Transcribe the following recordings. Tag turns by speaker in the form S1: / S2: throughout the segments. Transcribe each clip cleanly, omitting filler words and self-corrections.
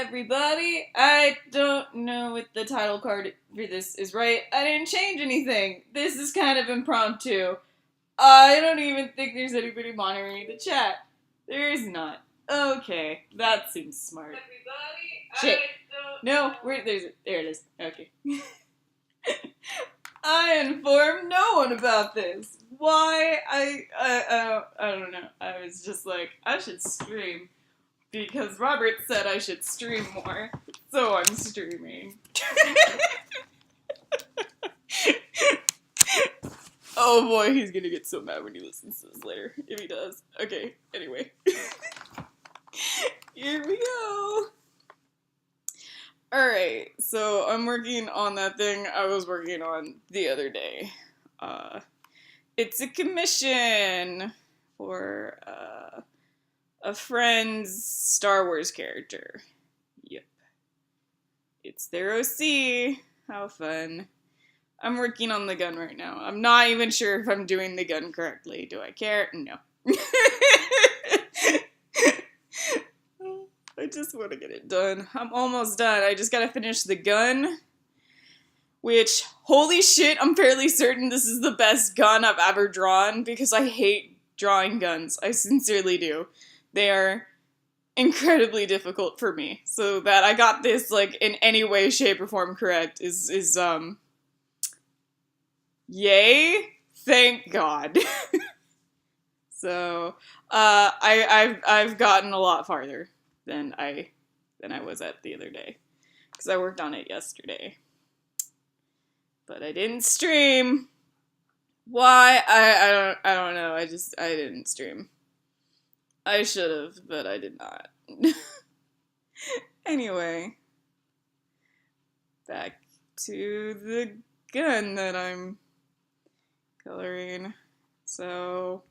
S1: everybody. I don't know if the title card for this is right. I didn't change anything. This is kind of impromptu. I don't even think there's anybody monitoring the chat. There is not. Okay, that seems smart. Everybody, shit. No, there it is. Okay. I informed no one about this. Why? I don't know. I was just like, I should stream. Because Robert said I should stream more. So I'm streaming. Oh boy, he's gonna get so mad when he listens to this later. If he does. Okay, anyway. Here we go. Alright, so I'm working on that thing I was working on the other day. It's a commission for a friend's Star Wars character. Yep. It's their OC. How fun. I'm working on the gun right now. I'm not even sure if I'm doing the gun correctly. Do I care? No. I just want to get it done. I'm almost done. I just gotta finish the gun. Which, holy shit, I'm fairly certain this is the best gun I've ever drawn because I hate drawing guns. I sincerely do. They are incredibly difficult for me. So that I got this, like, in any way, shape, or form correct is yay. Thank God. So, I've gotten a lot farther than I was at the other day. Because I worked on it yesterday. But I didn't stream. Why? I don't know. I didn't stream. I should have, but I did not. Anyway. Back to the gun that I'm coloring. So,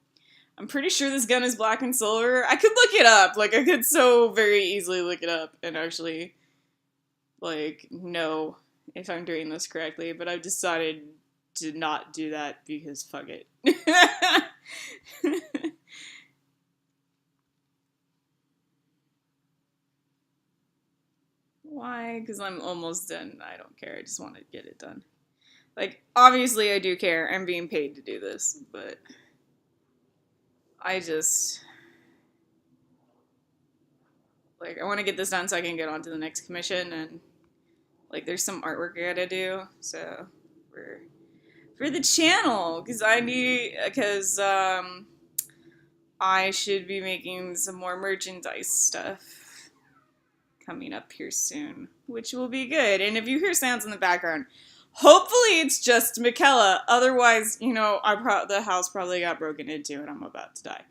S1: I'm pretty sure this gun is black and silver. I could look it up. Like, I could so very easily look it up and actually, like, know if I'm doing this correctly. But I've decided to not do that because fuck it. Why? Because I'm almost done. I don't care. I just want to get it done. Like, obviously I do care. I'm being paid to do this, but I just, like, I want to get this done so I can get on to the next commission, and, like, there's some artwork I gotta do, so, for the channel, because I should be making some more merchandise stuff coming up here soon, which will be good. And if you hear sounds in the background, hopefully it's just Mikella. Otherwise, you know, the house probably got broken into and I'm about to die.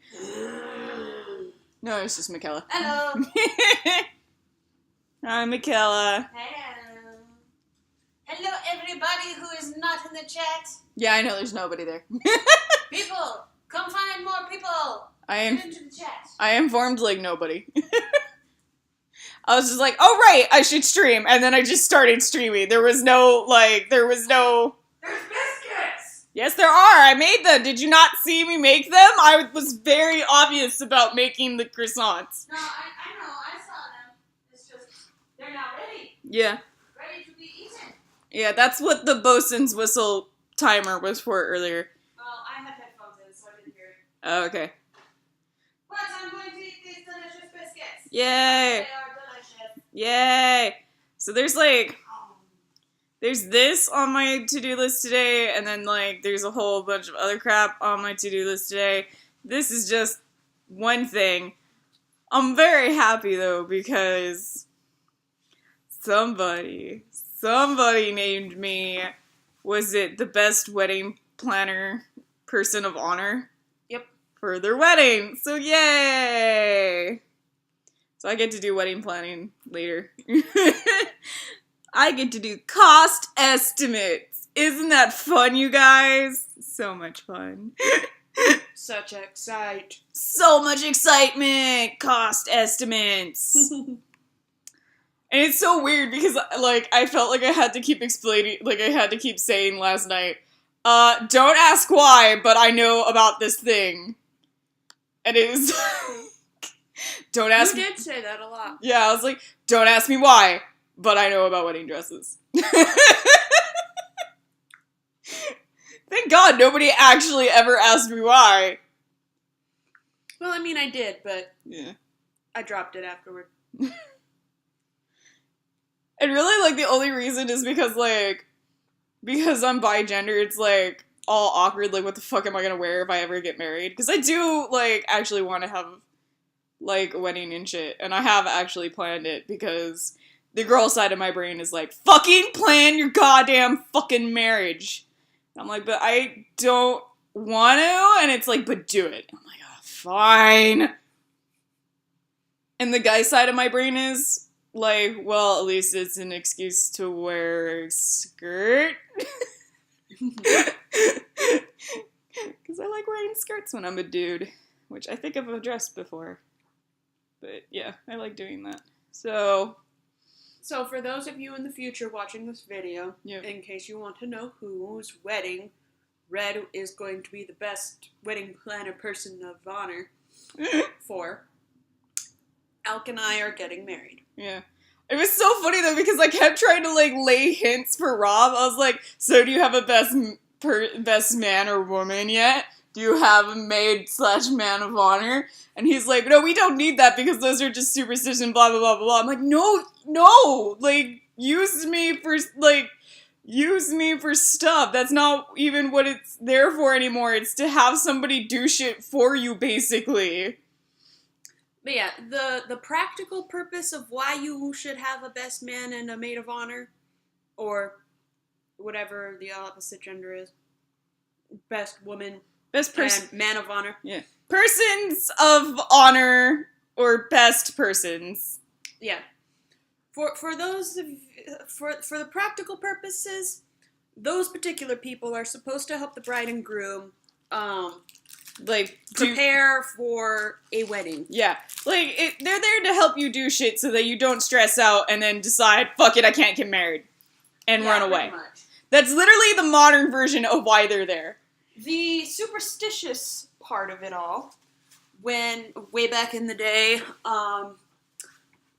S1: No, it's just Mikella.
S2: Hello.
S1: Hi, Mikella.
S2: Hello. Hello, everybody who is not in the chat.
S1: Yeah, I know there's nobody there.
S2: People, come find more people. Get into the chat.
S1: I informed, like, nobody. I was just like, oh right, I should stream, and then I just started streaming. There was no...
S2: There's biscuits!
S1: Yes, there are! I made them! Did you not see me make them? I was very obvious about making the croissants.
S2: No, I know, I saw them. It's just, they're not ready.
S1: Yeah.
S2: Ready to be eaten.
S1: Yeah, that's what the bosun's whistle timer was for earlier.
S2: Well, I had headphones in, so I didn't hear it.
S1: Oh, okay.
S2: But I'm going to eat these delicious biscuits.
S1: Yay!
S2: They are delicious.
S1: Yay! So there's this on my to-do list today, and then, like, there's a whole bunch of other crap on my to-do list today. This is just one thing. I'm very happy, though, because somebody named me, was it the best wedding planner person of honor?
S2: Yep.
S1: For their wedding. So yay! So I get to do wedding planning later. I get to do cost estimates. Isn't that fun, you guys? So much fun.
S2: Such excite.
S1: So much excitement! Cost estimates. And it's so weird because, like, I felt like I had to keep explaining, like, I had to keep saying last night, don't ask why, but I know about this thing. And it was Don't ask
S3: You did say that a lot.
S1: Yeah, I was like, don't ask me why, but I know about wedding dresses. Thank God nobody actually ever asked me why.
S3: Well, I mean, I did, but
S1: Yeah.
S3: I dropped it afterward.
S1: And really, like, the only reason is because, like, because I'm bi-gender, it's, like, all awkward, like, what the fuck am I gonna wear if I ever get married? Because I do, like, actually want to have, like, a wedding and shit, and I have actually planned it, because the girl side of my brain is like, fucking plan your goddamn fucking marriage! And I'm like, but I don't want to, and it's like, but do it. I'm like, oh, fine. And the guy side of my brain is like, well, at least it's an excuse to wear a skirt. Because I like wearing skirts when I'm a dude, which I think I've addressed before. But yeah, I like doing that. So
S3: for those of you in the future watching this video,
S1: Yep.
S3: in case you want to know whose wedding Red is going to be the best wedding planner person of honor for, Alch and I are getting married.
S1: Yeah. It was so funny though because I kept trying to like lay hints for Rob. I was like, so do you have a best man or woman yet? Do you have a maid/man of honor? And he's like, no, we don't need that because those are just superstition, blah, blah, blah, blah. I'm like, no, like, use me for stuff. That's not even what it's there for anymore. It's to have somebody do shit for you, basically.
S3: But yeah, the practical purpose of why you should have a best man and a maid of honor, or whatever the opposite gender is, best woman,
S1: Best person.
S3: and man of honor.
S1: Yeah. Persons of honor or best persons.
S3: Yeah. For the practical purposes, those particular people are supposed to help the bride and groom prepare for a wedding.
S1: Yeah. Like, they're there to help you do shit so that you don't stress out and then decide, fuck it, I can't get married. And run away.
S3: Pretty much.
S1: That's literally the modern version of why they're there.
S3: The superstitious part of it all, when way back in the day,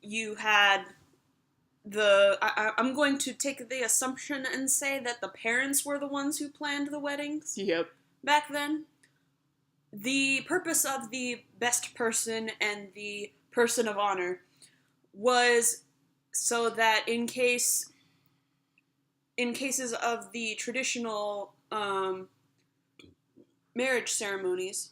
S3: you had I'm going to take the assumption and say that the parents were the ones who planned the weddings.
S1: Yep.
S3: Back then. The purpose of the best person and the person of honor was so that in cases of the traditional marriage ceremonies,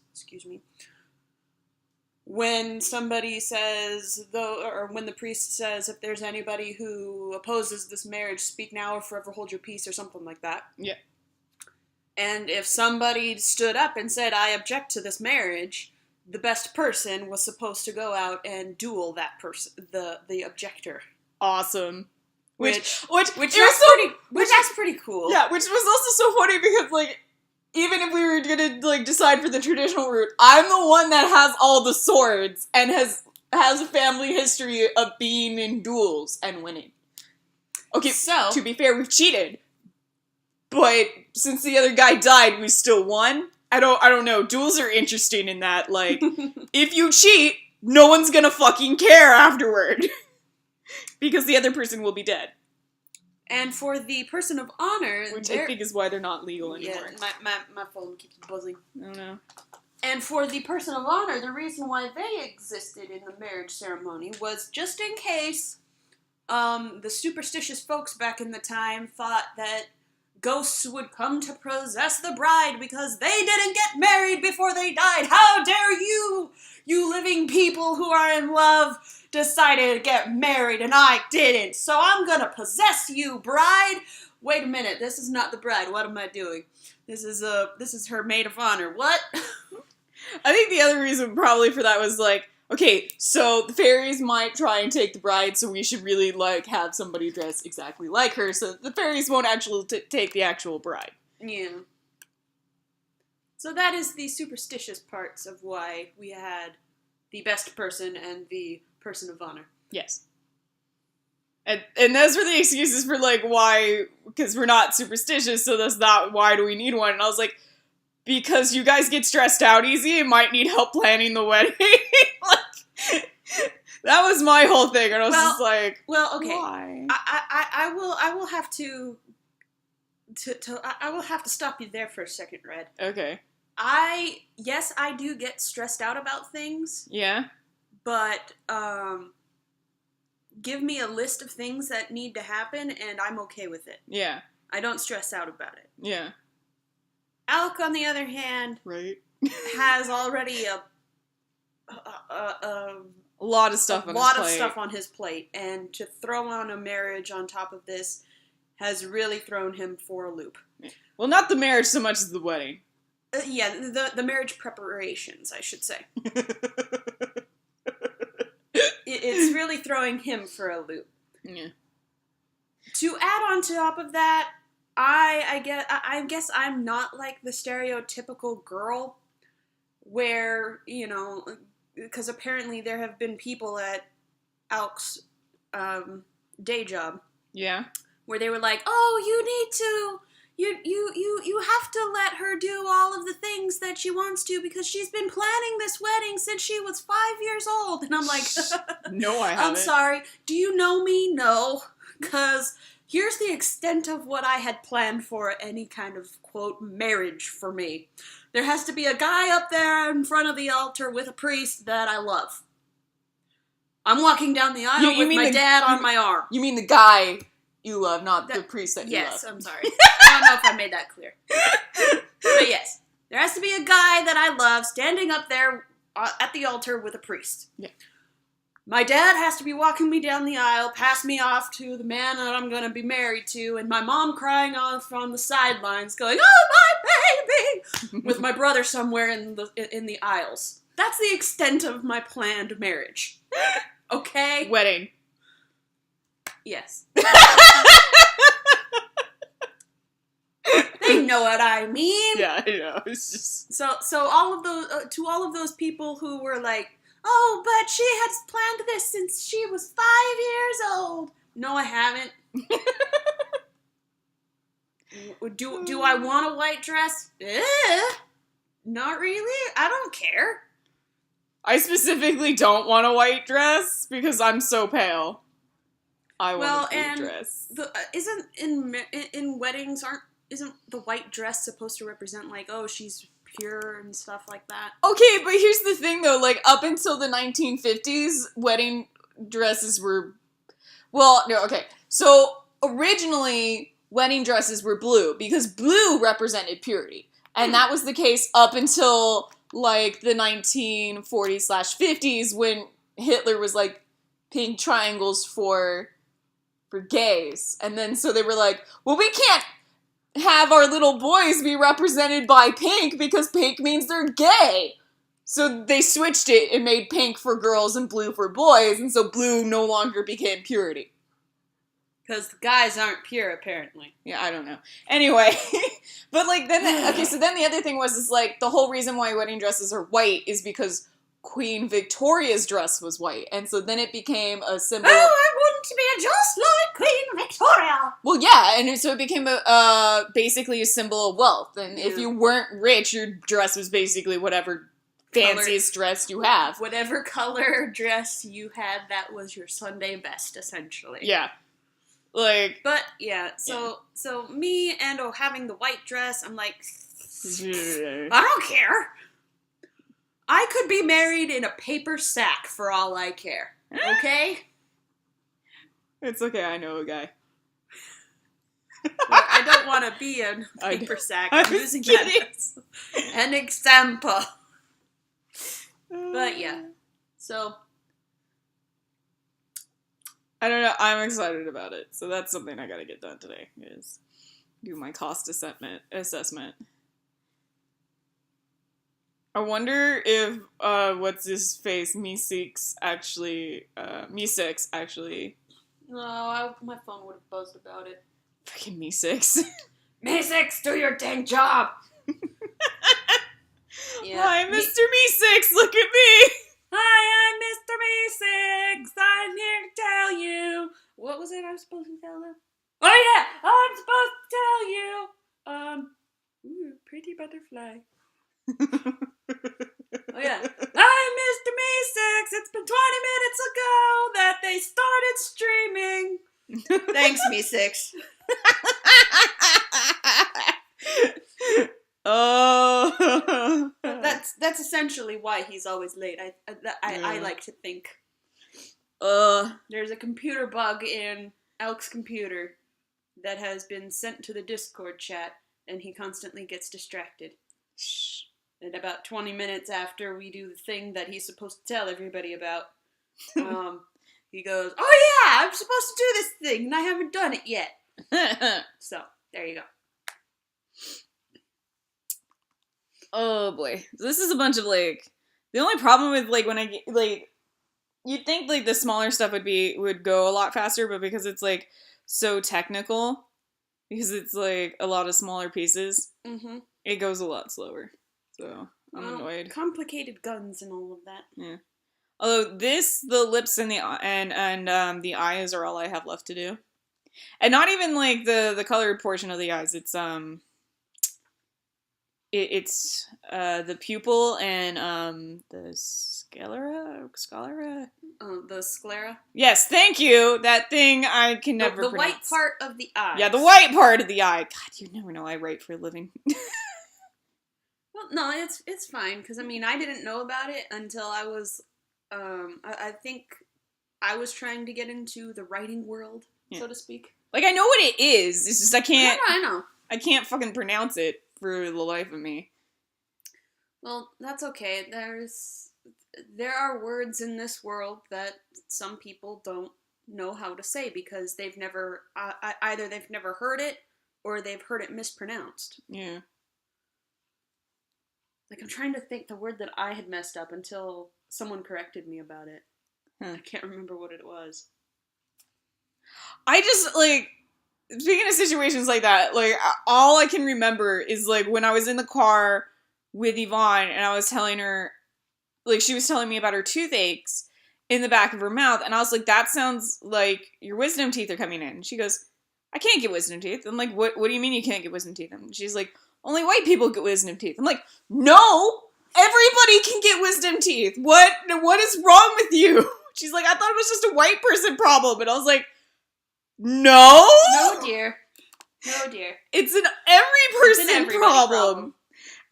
S3: when somebody says, when the priest says, if there's anybody who opposes this marriage, speak now or forever hold your peace, or something like that.
S1: Yeah.
S3: And if somebody stood up and said, I object to this marriage, the best person was supposed to go out and duel that person, the objector.
S1: Awesome. Which
S3: that's pretty cool.
S1: Yeah, which was also so funny because, like, even if we were gonna, like, decide for the traditional route, I'm the one that has all the swords and has a family history of being in duels and winning. Okay,
S3: so
S1: to be fair, we've cheated. But since the other guy died, we still won. I don't know. Duels are interesting in that, like, if you cheat, no one's gonna fucking care afterward. Because the other person will be dead.
S3: And for the person of honor...
S1: Which I think is why they're not legal anymore.
S3: Yeah, my phone keeps buzzing.
S1: I don't know.
S3: And for the person of honor, the reason why they existed in the marriage ceremony was just in case the superstitious folks back in the time thought that ghosts would come to possess the bride because they didn't get married before they died. How dare you living people who are in love, decided to get married and I didn't. So I'm gonna possess you, bride. Wait a minute, this is not the bride. What am I doing? This is her maid of honor. What?
S1: I think the other reason probably for that was like, okay, so the fairies might try and take the bride, so we should really, like, have somebody dress exactly like her, so the fairies won't actually take the actual bride.
S3: Yeah. So that is the superstitious parts of why we had the best person and the person of honor.
S1: Yes. And those were the excuses for, like, why, because we're not superstitious, so that's not, why do we need one? And I was like, because you guys get stressed out easy and might need help planning the wedding. Like, That was my whole thing, and I was just like,
S3: well, okay.
S1: why?
S3: I will have to I will have to stop you there for a second, Red.
S1: Okay.
S3: Yes, I do get stressed out about things.
S1: Yeah?
S3: But, give me a list of things that need to happen, and I'm okay with it.
S1: Yeah.
S3: I don't stress out about it.
S1: Yeah.
S3: Alch, on the other hand,
S1: right?
S3: has already a
S1: lot of stuff
S3: on his plate, and to throw on a marriage on top of this has really thrown him for a loop.
S1: Well, not the marriage so much as the wedding.
S3: Yeah, the marriage preparations, I should say. It's really throwing him for a loop.
S1: Yeah.
S3: To add on top of that, I guess I'm not like the stereotypical girl where, you know, because apparently there have been people at Alch's day job.
S1: Yeah.
S3: Where they were like, oh, you have to let her do all of the things that she wants to because she's been planning this wedding since she was 5 years old. And I'm like,
S1: no, I haven't.
S3: I'm sorry. Do you know me? No. Because here's the extent of what I had planned for any kind of, quote, marriage for me. There has to be a guy up there in front of the altar with a priest that I love. I'm walking down the aisle with my dad on my arm.
S1: You mean the guy you love, not the priest that you love.
S3: Yes, I'm sorry. I don't know if I made that clear. But yes, there has to be a guy that I love standing up there at the altar with a priest.
S1: Yeah.
S3: My dad has to be walking me down the aisle, pass me off to the man that I'm going to be married to, and my mom crying off on the sidelines going, oh, my baby, with my brother somewhere in the aisles. That's the extent of my planned marriage. Okay?
S1: Wedding.
S3: Yes. They know what I mean.
S1: Yeah, I know. It's just
S3: so all of those to all of those people who were like, "Oh, but she has planned this since she was 5 years old." No, I haven't. Do I want a white dress? Not really. I don't care.
S1: I specifically don't want a white dress because I'm so pale. I want a blue dress.
S3: Isn't in weddings isn't the white dress supposed to represent like, oh, she's pure and stuff like that?
S1: Okay, but here's the thing though, like up until the 1950s, wedding dresses were So originally wedding dresses were blue because blue represented purity. And that was the case up until like the 1940s/50s when Hitler was like pink triangles for gays. And then so they were like, well, we can't have our little boys be represented by pink because pink means they're gay. So they switched it and made pink for girls and blue for boys, and so blue no longer became purity.
S3: Because the guys aren't pure, apparently.
S1: Yeah, I don't know. Anyway, but like then, okay, so then the other thing was like the whole reason why wedding dresses are white is because Queen Victoria's dress was white, and so then it became a symbol.
S3: Oh, I want to be just like Queen Victoria.
S1: Well, yeah, and so it became basically a symbol of wealth, and if you weren't rich, your dress was basically whatever fanciest dress you have.
S3: Whatever color dress you had, that was your Sunday best, essentially.
S1: Yeah. Like,
S3: but yeah, so me and having the white dress, I'm like, I don't care. I could be married in a paper sack for all I care. Okay?
S1: It's okay, I know a guy.
S3: Well, I don't want to be in a paper sack. I'm using that as an example. But yeah, so
S1: I don't know. I'm excited about it. So that's something I gotta get done today, is do my cost assessment. I wonder if, what's his face, Meeseeks actually.
S3: No, my phone would have buzzed about it.
S1: Freaking Meeseeks.
S3: Meeseeks, do your dang job!
S1: Yeah. Hi, Mr. Meeseeks, look at me!
S3: Hi, I'm Mr. Meeseeks. I'm here to tell you. What was it I was supposed to tell them? Oh yeah, I'm supposed to tell you. Pretty butterfly. Oh yeah, I'm Mr. Meeseeks. It's been 20 minutes ago that they started streaming. Thanks, Meeseeks.
S1: Oh.
S3: That's essentially why he's always late. I like to think. There's a computer bug in Alch's computer that has been sent to the Discord chat, and he constantly gets distracted. Shh. And about 20 minutes after we do the thing that he's supposed to tell everybody about, he goes, "Oh yeah, I'm supposed to do this thing, and I haven't done it yet." So, there you go.
S1: Oh boy. This is a bunch of, like, the only problem with, like, when I get, like, you'd think, like, the smaller stuff would go a lot faster, but because it's, like, so technical, because it's, like, a lot of smaller pieces, it goes a lot slower. So, I'm annoyed.
S3: Complicated guns and all of that.
S1: Yeah. Although the lips and the eyes are all I have left to do. And not even, like, the colored portion of the eyes. It's, it's the pupil and, the sclera?
S3: Oh, the sclera?
S1: Yes, thank you! That thing I can never
S3: the
S1: pronounce.
S3: white part of the eye.
S1: Yeah, the white part of the eye. God, you never know I write for a living.
S3: Well, no, it's fine, because, I mean, I didn't know about it until I was, I think I was trying to get into the writing world, so to speak.
S1: Like, I know what it is, it's just I can't...
S3: I know.
S1: I can't fucking pronounce it for the life of me.
S3: Well, that's okay. There are words in this world that some people don't know how to say, because they've never, either they've never heard it, or they've heard it mispronounced.
S1: Yeah.
S3: Like, I'm trying to think the word that I had messed up until someone corrected me about it. I can't remember what it was.
S1: I just, like, speaking of situations like that, like, all I can remember is, like, when I was in the car with Yvonne, and I was telling her, like, she was telling me about her toothaches in the back of her mouth, and I was like, that sounds like your wisdom teeth are coming in. And she goes, I can't get wisdom teeth. I'm like, what do you mean you can't get wisdom teeth? And she's like, only white people get wisdom teeth. I'm like, no! Everybody can get wisdom teeth! What is wrong with you? She's like, I thought it was just a white person problem. And I was like, no!
S3: No, dear. No, dear.
S1: It's an every person problem.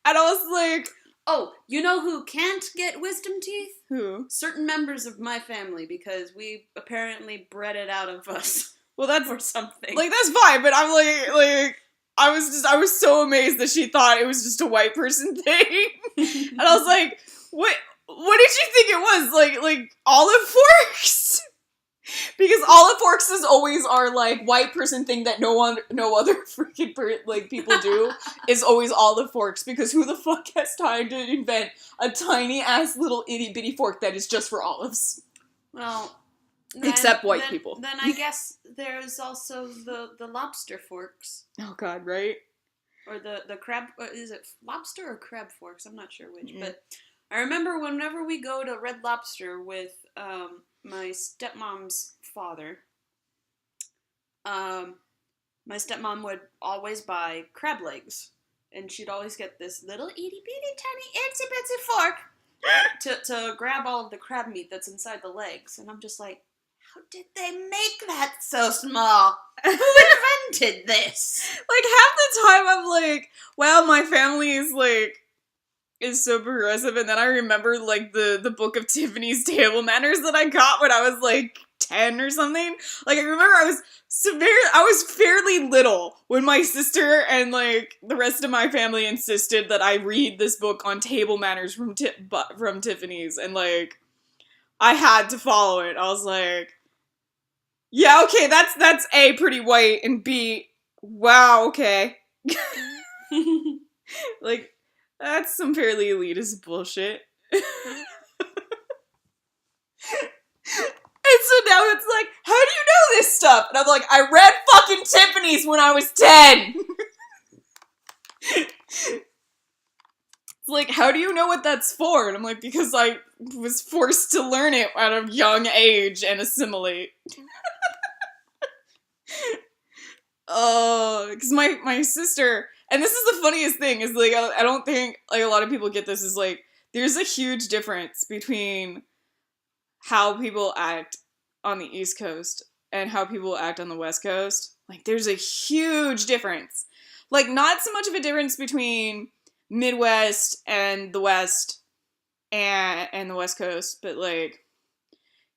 S1: And I was like...
S3: Oh, you know who can't get wisdom teeth?
S1: Who?
S3: Certain members of my family, because we apparently bred it out of us.
S1: Well, that's...
S3: Or something.
S1: Like, that's fine, but I'm like... I was so amazed that she thought it was just a white person thing. And I was like, what did you think it was? Like olive forks? Because olive forks always are, like, white person thing that no other freaking, people do, is always olive forks, because who the fuck has time to invent a tiny-ass little itty-bitty fork that is just for olives?
S3: Well...
S1: Except white people.
S3: Then I guess there's also the lobster forks.
S1: Oh god, right?
S3: Or the crab, is it lobster or crab forks? I'm not sure which, but I remember whenever we go to Red Lobster with my stepmom's father, my stepmom would always buy crab legs, and she'd always get this little itty bitty tiny itsy bitsy fork to grab all of the crab meat that's inside the legs, and I'm just like, how did they make that so small? Who invented this?
S1: Like, half the time I'm like, wow, my family is so progressive, and then I remember, like, the Book of Tiffany's Table Manners that I got when I was, like, 10 or something. Like, I remember I was fairly little when my sister and, like, the rest of my family insisted that I read this book on table manners from Tiffany's, and, like, I had to follow it. I was like, yeah, okay, that's A, pretty white, and B, wow, okay. Like, that's some fairly elitist bullshit. And so now it's like, how do you know this stuff? And I'm like, I read fucking Tiffany's when I was 10! It's like, how do you know what that's for? And I'm like, because I was forced to learn it at a young age and assimilate. Because my sister, and this is the funniest thing, is, like, I don't think, like, a lot of people get this, is, like, there's a huge difference between how people act on the East Coast and how people act on the West Coast. Like, there's a huge difference. Like, not so much of a difference between Midwest and the West and the West Coast, but, like,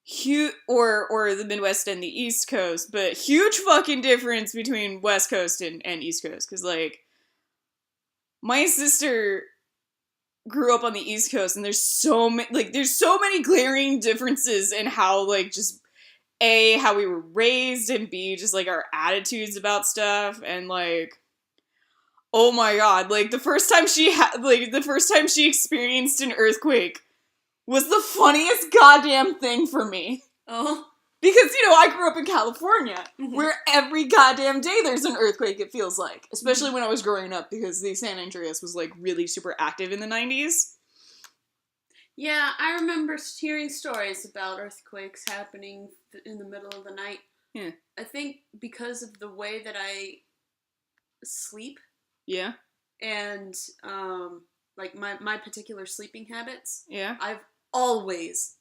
S1: huge, or the Midwest and the East Coast, but huge fucking difference between West Coast and East Coast. Because, like, my sister grew up on the East Coast, and there's so many glaring differences in how, like, just A, how we were raised, and B, just, like, our attitudes about stuff, and, like, oh my god, like, the first time she experienced an earthquake was the funniest goddamn thing for me.
S3: Oh.
S1: Because, I grew up in California, where every goddamn day there's an earthquake, it feels like. Especially when I was growing up, because the San Andreas was, like, really super active in the 90s.
S3: Yeah, I remember hearing stories about earthquakes happening in the middle of the night.
S1: Yeah.
S3: I think because of the way that I sleep.
S1: Yeah.
S3: And, like, my particular sleeping habits.
S1: Yeah.
S3: I've always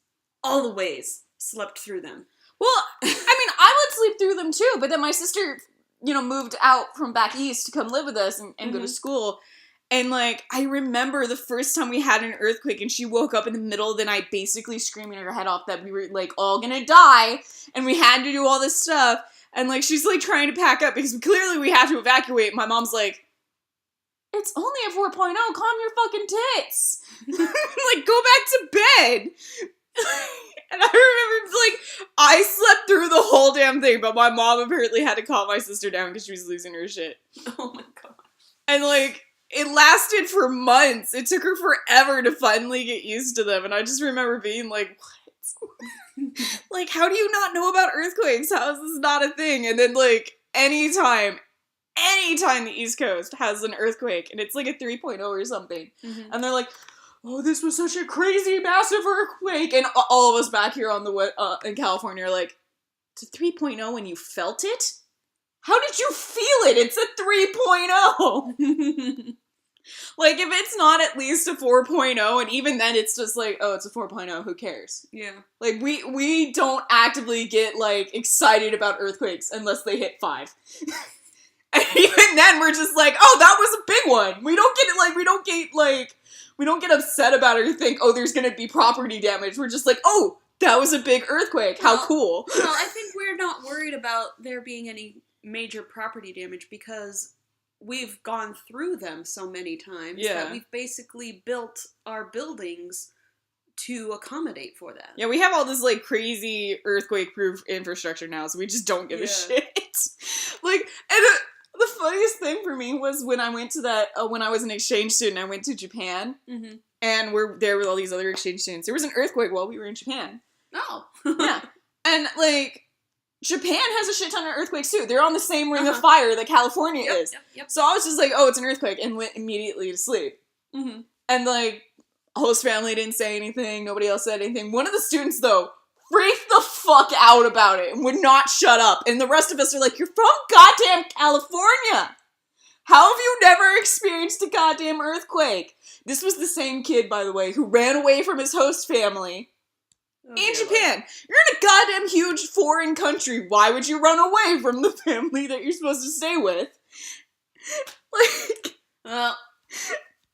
S3: slept through them.
S1: Well, I mean, I would sleep through them too, but then my sister, moved out from back east to come live with us and go to school. And, like, I remember the first time we had an earthquake and she woke up in the middle of the night basically screaming her head off that we were, like, all gonna die and we had to do all this stuff. And, like, she's, like, trying to pack up because clearly we have to evacuate. My mom's like, it's only a 4.0, calm your fucking tits. Like, go back to bed. And I remember, like, I slept through the whole damn thing, but my mom apparently had to calm my sister down because she was losing her shit.
S3: Oh my god.
S1: And, like, it lasted for months. It took her forever to finally get used to them, and I just remember being like, what? Like, how do you not know about earthquakes? How is this not a thing? And then, like, anytime the East Coast has an earthquake, and it's like a 3.0 or something, and they're like, oh, this was such a crazy, massive earthquake, and all of us back here on in California are like, it's a 3.0 and you felt it? How did you feel it? It's a 3.0! Like, if it's not at least a 4.0, and even then it's just like, oh, it's a 4.0, who cares?
S3: Yeah.
S1: Like, we don't actively get, like, excited about earthquakes unless they hit 5. And even then, we're just like, oh, that was a big one. We don't get upset about it or think, oh, there's gonna be property damage. We're just like, oh, that was a big earthquake. How cool.
S3: Well, I think we're not worried about there being any major property damage because we've gone through them so many times that we've basically built our buildings to accommodate for that.
S1: Yeah, we have all this, like, crazy earthquake-proof infrastructure now, so we just don't give a shit. Like, and the funniest thing for me was when I went to when I was an exchange student, I went to Japan, and we're there with all these other exchange students. There was an earthquake while we were in Japan.
S3: Oh.
S1: Yeah. And, like, Japan has a shit ton of earthquakes, too. They're on the same ring of fire that California is.
S3: Yep.
S1: So I was just like, oh, it's an earthquake, and went immediately to sleep. And, like, host family didn't say anything. Nobody else said anything. One of the students, though, freaked the fuck out about it and would not shut up. And the rest of us are like, you're from goddamn California! How have you never experienced a goddamn earthquake? This was the same kid, by the way, who ran away from his host family in Japan. You're in a goddamn huge foreign country. Why would you run away from the family that you're supposed to stay with? Like, oh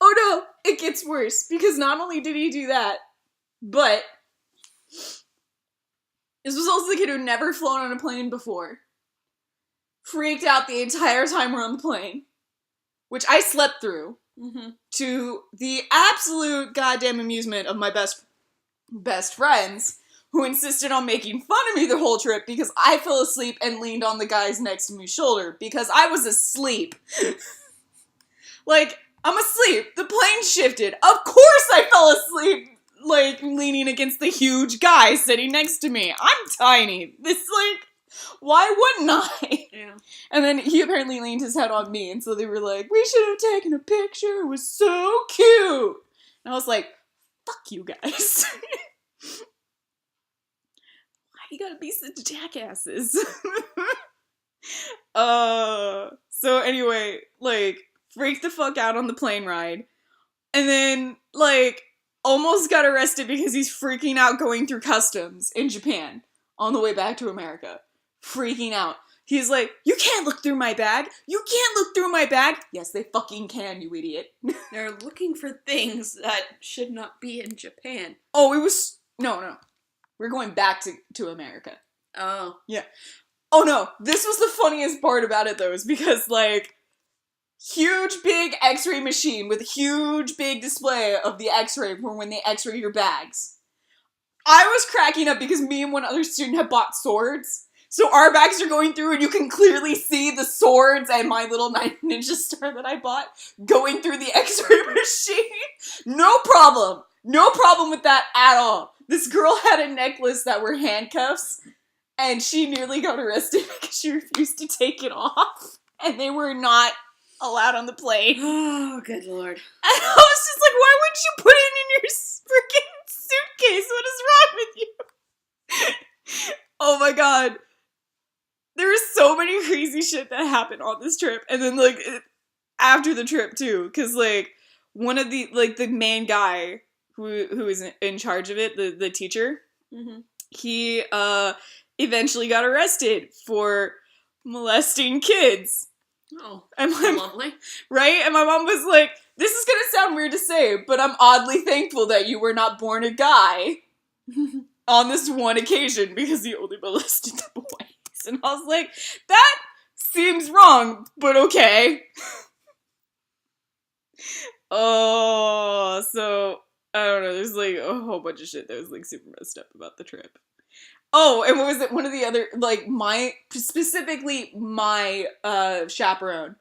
S1: no, it gets worse. Because not only did he do that, but this was also the kid who never flown on a plane before. Freaked out the entire time we're on the plane. Which I slept through. To the absolute goddamn amusement of my best friends, who insisted on making fun of me the whole trip because I fell asleep and leaned on the guys next to me's shoulder because I was asleep. Like, I'm asleep. The plane shifted. Of course I fell asleep, like, leaning against the huge guy sitting next to me. I'm tiny. This, like, why wouldn't I?
S3: Yeah.
S1: And then he apparently leaned his head on me, and so they were like, we should have taken a picture. It was so cute. And I was like, fuck you guys. Why you gotta be such jackasses? So anyway, like, freaked the fuck out on the plane ride. And then, like, almost got arrested because he's freaking out going through customs in Japan on the way back to America. Freaking out. He's like, you can't look through my bag. You can't look through my bag. Yes, they fucking can, you idiot.
S3: They're looking for things that should not be in Japan.
S1: Oh, it was... No. We're going back to America.
S3: Oh.
S1: Yeah. Oh, no. This was the funniest part about it, though, is because, like, huge, big x-ray machine with a huge, big display of the x-ray for when they x-ray your bags. I was cracking up because me and one other student had bought swords. So our bags are going through and you can clearly see the swords and my little ninja star that I bought going through the x-ray machine. No problem. No problem with that at all. This girl had a necklace that were handcuffs and she nearly got arrested because she refused to take it off. And they were not allowed on the plane.
S3: Oh, good lord.
S1: And I was just like, why wouldn't you put it in your freaking suitcase? What is wrong with you? Oh my god. There was so many crazy shit that happened on this trip. And then, like, after the trip, too. Because, like, one of the, like, the main guy who is in charge of it, the teacher, he, eventually got arrested for molesting kids.
S3: Oh,
S1: and
S3: lovely.
S1: Right? And my mom was like, this is gonna sound weird to say, but I'm oddly thankful that you were not born a guy on this one occasion because he only molested the boys. And I was like, that seems wrong, but okay. Oh, so, I don't know, there's like a whole bunch of shit that was like super messed up about the trip. Oh, and what was it? One of the other, like, specifically my chaperone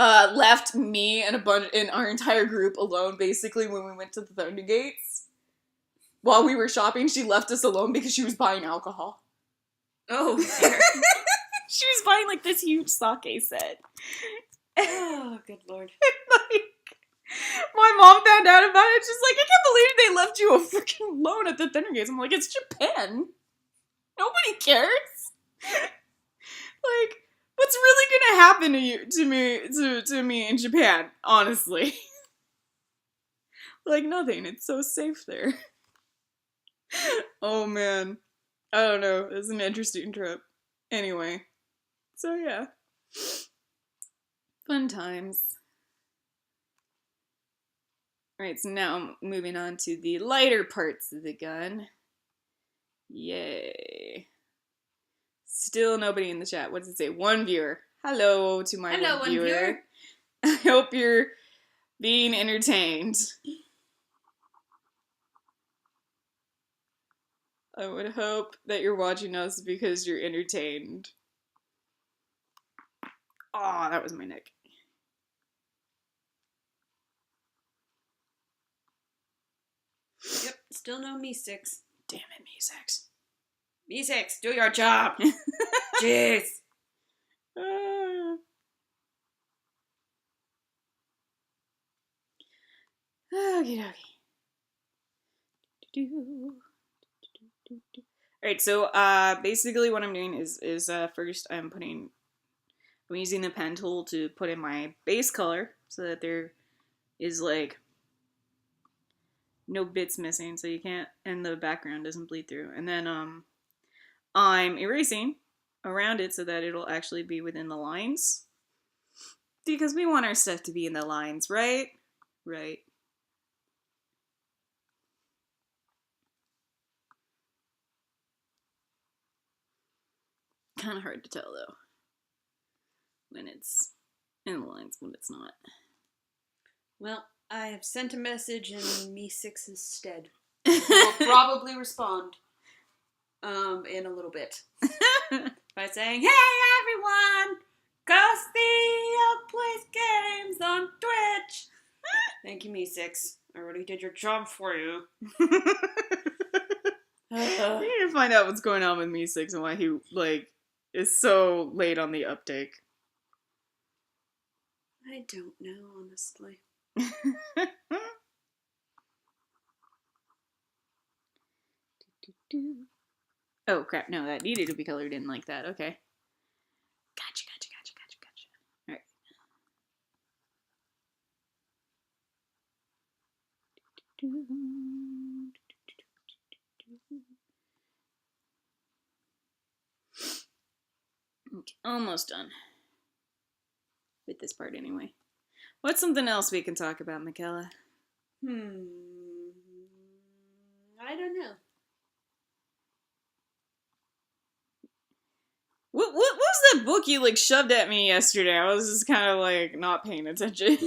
S1: left me and our entire group alone basically when we went to the Thunder Gates. While we were shopping, she left us alone because she was buying alcohol.
S3: Oh, dear.
S1: She was buying, like, this huge sake set.
S3: Oh, good lord.
S1: Like, my mom found out about it. She's like, I can't believe they left you a freaking loan at the Thunder Gates. I'm like, it's Japan. Nobody cares. Like, what's really gonna happen to me in Japan, honestly? Like, nothing. It's so safe there. Oh, man. I don't know. It was an interesting trip. Anyway. So, yeah. Fun times. Alright, so now I'm moving on to the lighter parts of the gun. Yay. Still nobody in the chat. What does it say? One viewer. Hello to my
S3: Hello,
S1: one viewer.
S3: one viewer.
S1: I hope you're being entertained. I would hope that you're watching us because you're entertained. Aw, that was my neck.
S3: Yep, still no Me6.
S1: Damn it, Me6.
S3: Me6, do your job! Jeez!
S1: Okie dokie. Alright, so basically what I'm doing is first I'm using the pen tool to put in my base color so that there is like no bits missing so you can't, and the background doesn't bleed through. And then I'm erasing around it so that it'll actually be within the lines. Because we want our stuff to be in the lines, right? Right. Kind of hard to tell though when it's in the lines, when it's not.
S3: Well, I have sent a message in Me6's stead. We'll probably respond in a little bit by saying, "Hey everyone, go see Plays Games on Twitch." Thank you, Me6. I already did your job for you.
S1: You need to find out what's going on with Me6 and why he is so late on the uptake.
S3: I don't know, honestly.
S1: Oh crap, no, that needed to be colored in like that, okay. Gotcha. Alright. Okay, almost done. With this part, anyway. What's something else we can talk about, Mikella?
S3: I don't know.
S1: What was that book you, like, shoved at me yesterday? I was just kind of, like, not paying attention.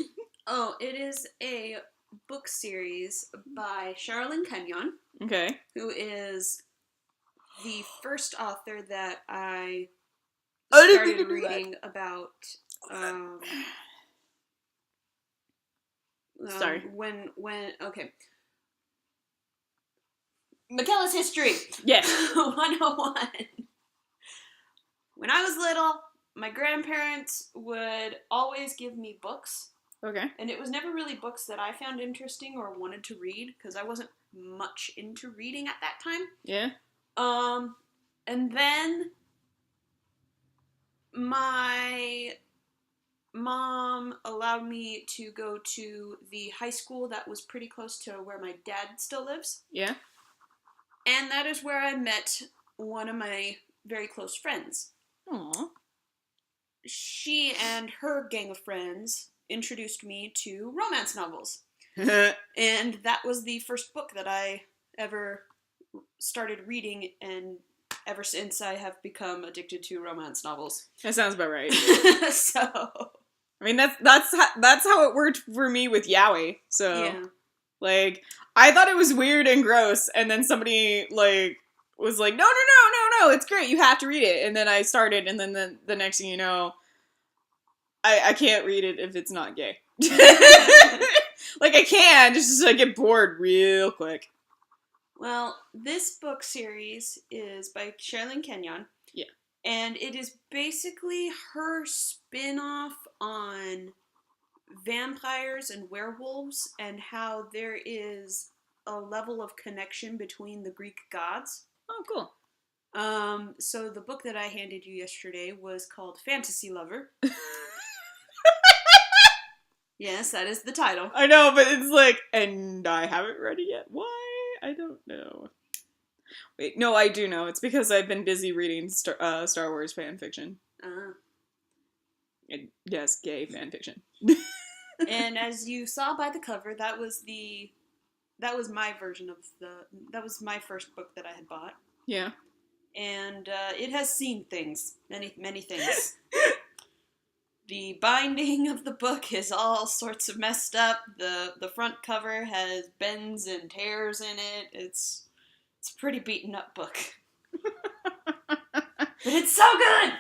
S3: Oh, it is a book series by Charlene Kenyon,
S1: Okay.
S3: who is the first author that I
S1: didn't
S3: started
S1: mean to do that.
S3: reading about.
S1: Sorry.
S3: When okay. Mikella's History.
S1: Yes.
S3: 101. When I was little, my grandparents would always give me books.
S1: Okay.
S3: And it was never really books that I found interesting or wanted to read, because I wasn't much into reading at that time.
S1: Yeah?
S3: And then my mom allowed me to go to the high school that was pretty close to where my dad still lives.
S1: Yeah?
S3: And that is where I met one of my very close friends.
S1: Aww.
S3: She and her gang of friends introduced me to romance novels. And that was the first book that I ever started reading, and ever since I have become addicted to romance novels.
S1: That sounds about right.
S3: So,
S1: I mean, that's how it worked for me with Yaoi. So,
S3: yeah.
S1: like, I thought it was weird and gross, and then somebody, like, was like, no, it's great, you have to read it. And then I started, and then the next thing you know, I can't read it if it's not gay. Like, I can, just I get bored real quick.
S3: Well, this book series is by Charlene Kenyon.
S1: Yeah.
S3: And it is basically her spin-off on vampires and werewolves, and how there is a level of connection between the Greek gods.
S1: Oh, cool.
S3: So the book that I handed you yesterday was called Fantasy Lover. Yes, that is the title.
S1: I know, but it's like, and I haven't read it yet. Why? I don't know. Wait, no, I do know. It's because I've been busy reading Star Wars fan fiction. Yes, gay fan fiction.
S3: And as you saw by the cover, that was my version of that was my first book that I had bought.
S1: Yeah.
S3: And it has seen things, many things. The binding of the book is all sorts of messed up. The front cover has bends and tears in it. It's a pretty beaten up book. But it's so good!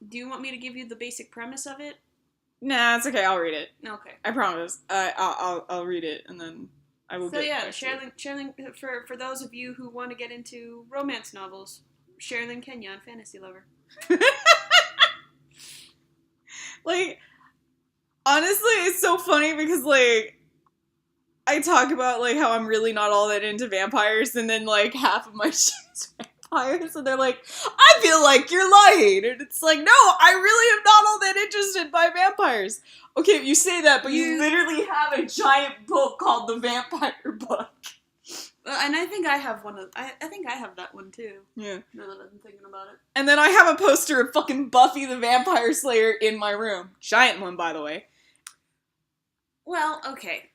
S3: Do you want me to give you the basic premise of it?
S1: Nah, it's okay. I'll read it.
S3: Okay.
S1: I promise. I'll read it, and then I will.
S3: So yeah, Charlene. For those of you who want to get into romance novels, Charlene Kenyon, Fantasy Lover.
S1: Like, honestly, it's so funny because, like, I talk about, like, how I'm really not all that into vampires, and then, like, half of my shit's vampires, and they're like, I feel like you're lying, and it's like, no, I really am not all that interested by vampires. Okay, you say that, but you literally have a giant book called The Vampire Book.
S3: And I think I have I think I have that one too.
S1: Yeah.
S3: Now that I'm thinking about it.
S1: And then I have a poster of fucking Buffy the Vampire Slayer in my room. Giant one, by the way.
S3: Well, okay.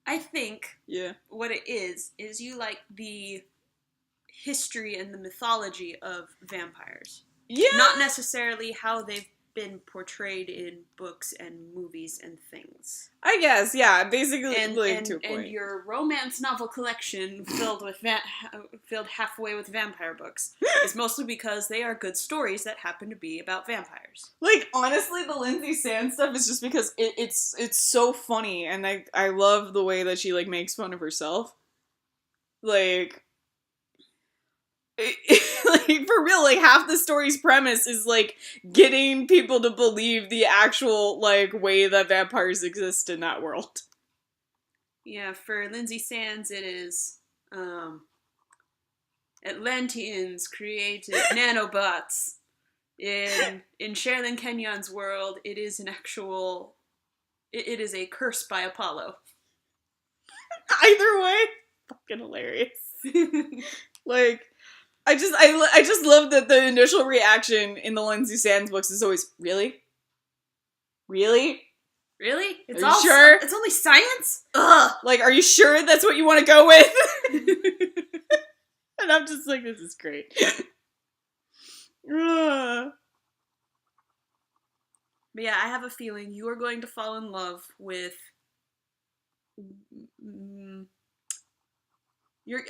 S3: I think
S1: Yeah.
S3: what it is you like the history and the mythology of vampires.
S1: Yeah.
S3: Not necessarily how they've been portrayed in books and movies and things.
S1: I guess, yeah. Basically,
S3: And
S1: to a point.
S3: And your romance novel collection filled halfway with vampire books is mostly because they are good stories that happen to be about vampires.
S1: Like, honestly, the Lindsay Sand stuff is just because it's so funny, and I love the way that she, like, makes fun of herself. Like, like, for real, like, half the story's premise is, like, getting people to believe the actual, like, way that vampires exist in that world.
S3: Yeah, for Lindsay Sands, it is, Atlanteans created nanobots. In Charlene Kenyon's world, it is an actual It is a curse by Apollo.
S1: Either way, fucking hilarious. Like, I just love that the initial reaction in the Lindsay Sands books is always, really? Really?
S3: Really? It's
S1: Are you sure?
S3: It's only science?
S1: Ugh! Like, are you sure that's what you want to go with? And I'm just like, this is great. Ugh.
S3: But yeah, I have a feeling you are going to fall in love with...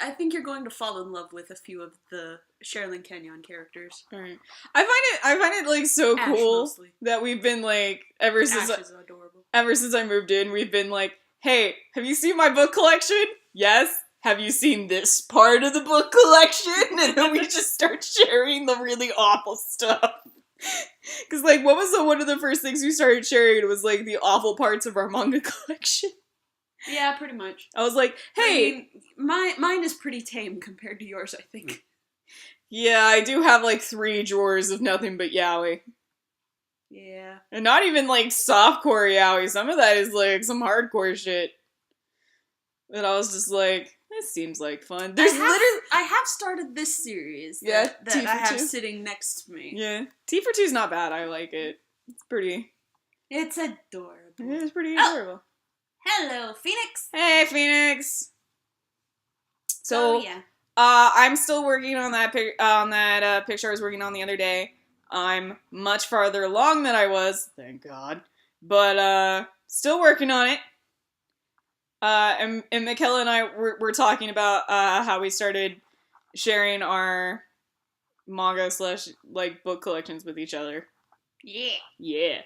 S3: I think you're going to fall in love with a few of the Sherilyn Kenyon characters.
S1: Alright. I find it like so
S3: Ash,
S1: cool
S3: mostly.
S1: that we've been like ever since
S3: Ash is adorable.
S1: ever since I moved in, we've been like, hey, have you seen my book collection? Yes. Have you seen this part of the book collection? And then we just start sharing the really awful stuff. Because, like, what was one of the first things we started sharing? It was, like, the awful parts of our manga collection.
S3: Yeah, pretty much.
S1: I was like, hey!
S3: I mean, mine is pretty tame compared to yours, I think.
S1: Yeah, I do have, like, 3 drawers of nothing but yaoi.
S3: Yeah.
S1: And not even, like, softcore yaoi. Some of that is, like, some hardcore shit. And I was just like, this seems like fun.
S3: I have started this series that I have sitting next to me.
S1: Yeah. T for 2's not bad. I like it. It's pretty.
S3: It's adorable.
S1: It is pretty adorable.
S2: Hello, Phoenix.
S1: Hey, Phoenix. So,
S2: yeah.
S1: I'm still working on that picture I was working on the other day. I'm much farther along than I was, thank God. But still working on it. And Mikella and I were talking about how we started sharing our manga / like book collections with each other.
S2: Yeah.
S1: Yeah.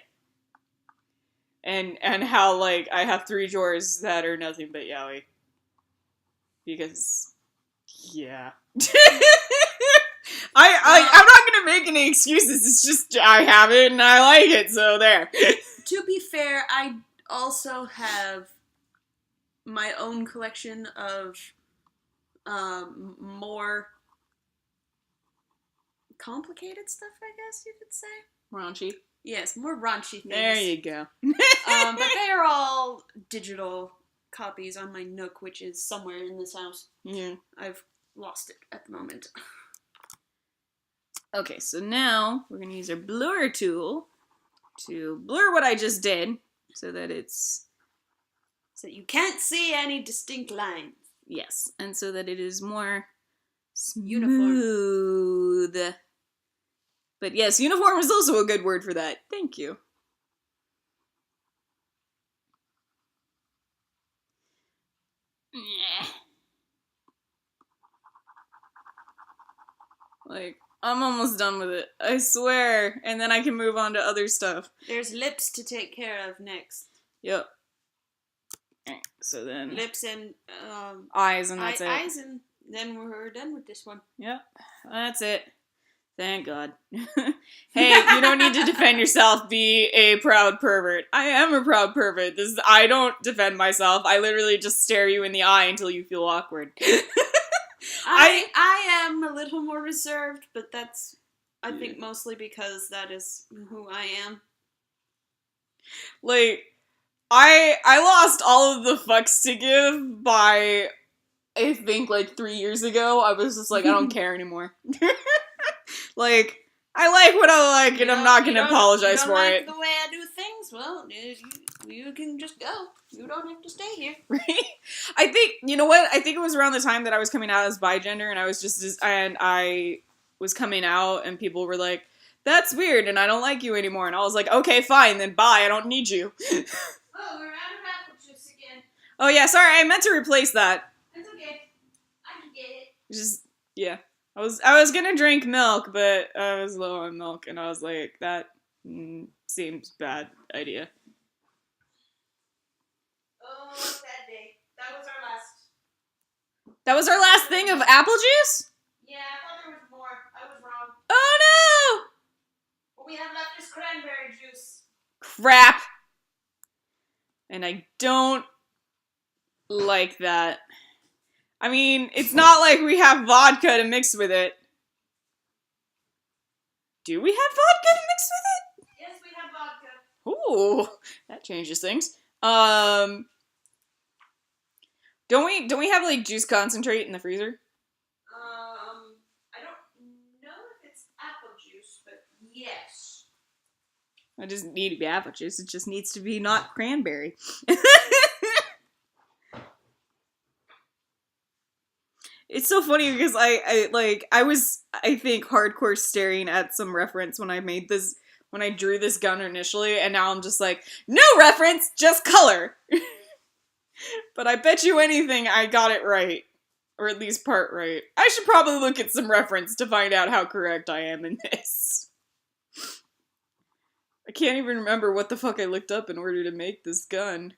S1: And how like I have 3 drawers that are nothing but yaoi. Because yeah. I'm not gonna make any excuses, it's just I have it and I like it, so there.
S3: To be fair, I also have my own collection of more complicated stuff, I guess you could say.
S1: Raunchy.
S3: Yes, more raunchy things.
S1: There you go.
S3: But they are all digital copies on my Nook, which is somewhere in this house.
S1: Yeah.
S3: I've lost it at the moment.
S1: Okay, so now we're going to use our blur tool to blur what I just did so that it's...
S3: So you can't see any distinct lines.
S1: Yes, and so that it is more
S3: Uniform.
S1: smooth. But yes, uniform is also a good word for that. Thank you. Like, I'm almost done with it. I swear. And then I can move on to other stuff.
S3: There's lips to take care of next.
S1: Yep. Alright, so then...
S3: Lips and...
S1: eyes, and that's it.
S3: Eyes, and then we're done with this one.
S1: Yep, that's it. Thank God. Hey, you don't need to defend yourself. Be a proud pervert. I am a proud pervert. I don't defend myself. I literally just stare you in the eye until you feel awkward.
S3: I am a little more reserved, but that's, I think, mostly because that is who I am.
S1: Like, I lost all of the fucks to give by, I think, like 3 years ago. I was just like, I don't care anymore. Like, I like what I like, and I'm not gonna apologize for it.
S2: The way I do things, well, you can just go. You don't have to stay here.
S1: Right? I think, you know what? I think it was around the time that I was coming out as bigender, and I was coming out, and people were like, that's weird, and I don't like you anymore. And I was like, okay, fine, then bye, I don't need you.
S2: Oh, we're out of apple juice again.
S1: Oh yeah, sorry, I meant to replace that.
S2: That's okay. I can get it.
S1: Just, yeah. I was gonna drink milk, but I was low on milk, and I was like, that seems bad idea.
S2: Oh, that day. That was our last.
S1: That was our last thing of apple juice?
S2: Yeah, I thought there was more. I was wrong.
S1: Oh no!
S2: What we have left is cranberry juice.
S1: Crap! And I don't like that. I mean, it's not like we have vodka to mix with it. Do we have vodka to mix with it?
S2: Yes, we have vodka.
S1: Ooh, that changes things. Don't we have like juice concentrate in the freezer?
S3: I don't know if it's apple juice, but yes.
S1: It doesn't need to be apple juice. It just needs to be not cranberry. It's so funny because I was, I think, hardcore staring at some reference when I drew this gun initially, and now I'm just like, no reference, just color! But I bet you anything I got it right. Or at least part right. I should probably look at some reference to find out how correct I am in this. I can't even remember what the fuck I looked up in order to make this gun.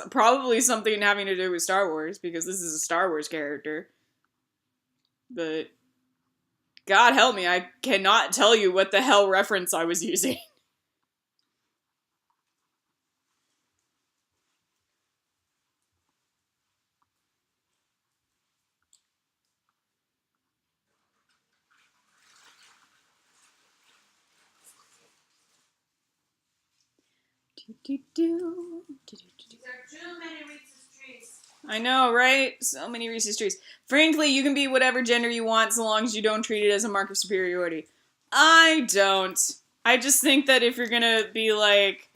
S1: Probably something having to do with Star Wars, because this is a Star Wars character. But, God help me, I cannot tell you what the hell reference I was using.
S2: These are too many Reese's Trees.
S1: I know, right? So many Reese's Trees. Frankly, you can be whatever gender you want so long as you don't treat it as a mark of superiority. I don't. I just think that if you're gonna be like,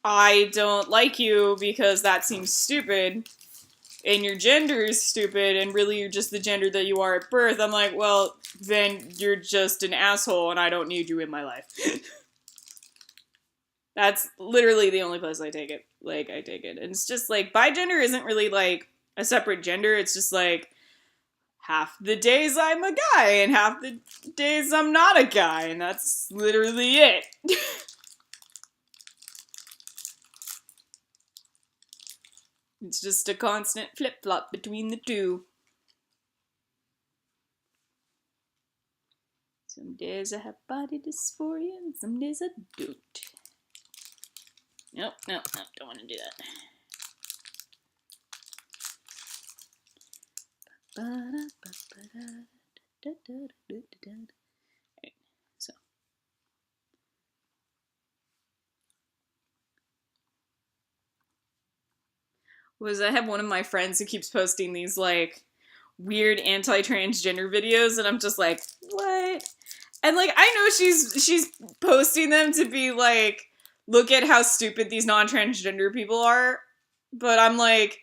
S1: I don't like you because that seems stupid, and your gender is stupid, and really you're just the gender that you are at birth, I'm like, well, then you're just an asshole and I don't need you in my life. That's literally the only place I take it. Like, I take it. And it's just like, bigender isn't really like a separate gender. It's just like, half the days I'm a guy and half the days I'm not a guy. And that's literally it. It's just a constant flip-flop between the two. Some days I have body dysphoria and some days I don't. Nope, don't want to do that. Right, so. I have one of my friends who keeps posting these, like, weird anti-transgender videos, and I'm just like, what? And, like, I know she's posting them to be, like, look at how stupid these non-transgender people are, but I'm like,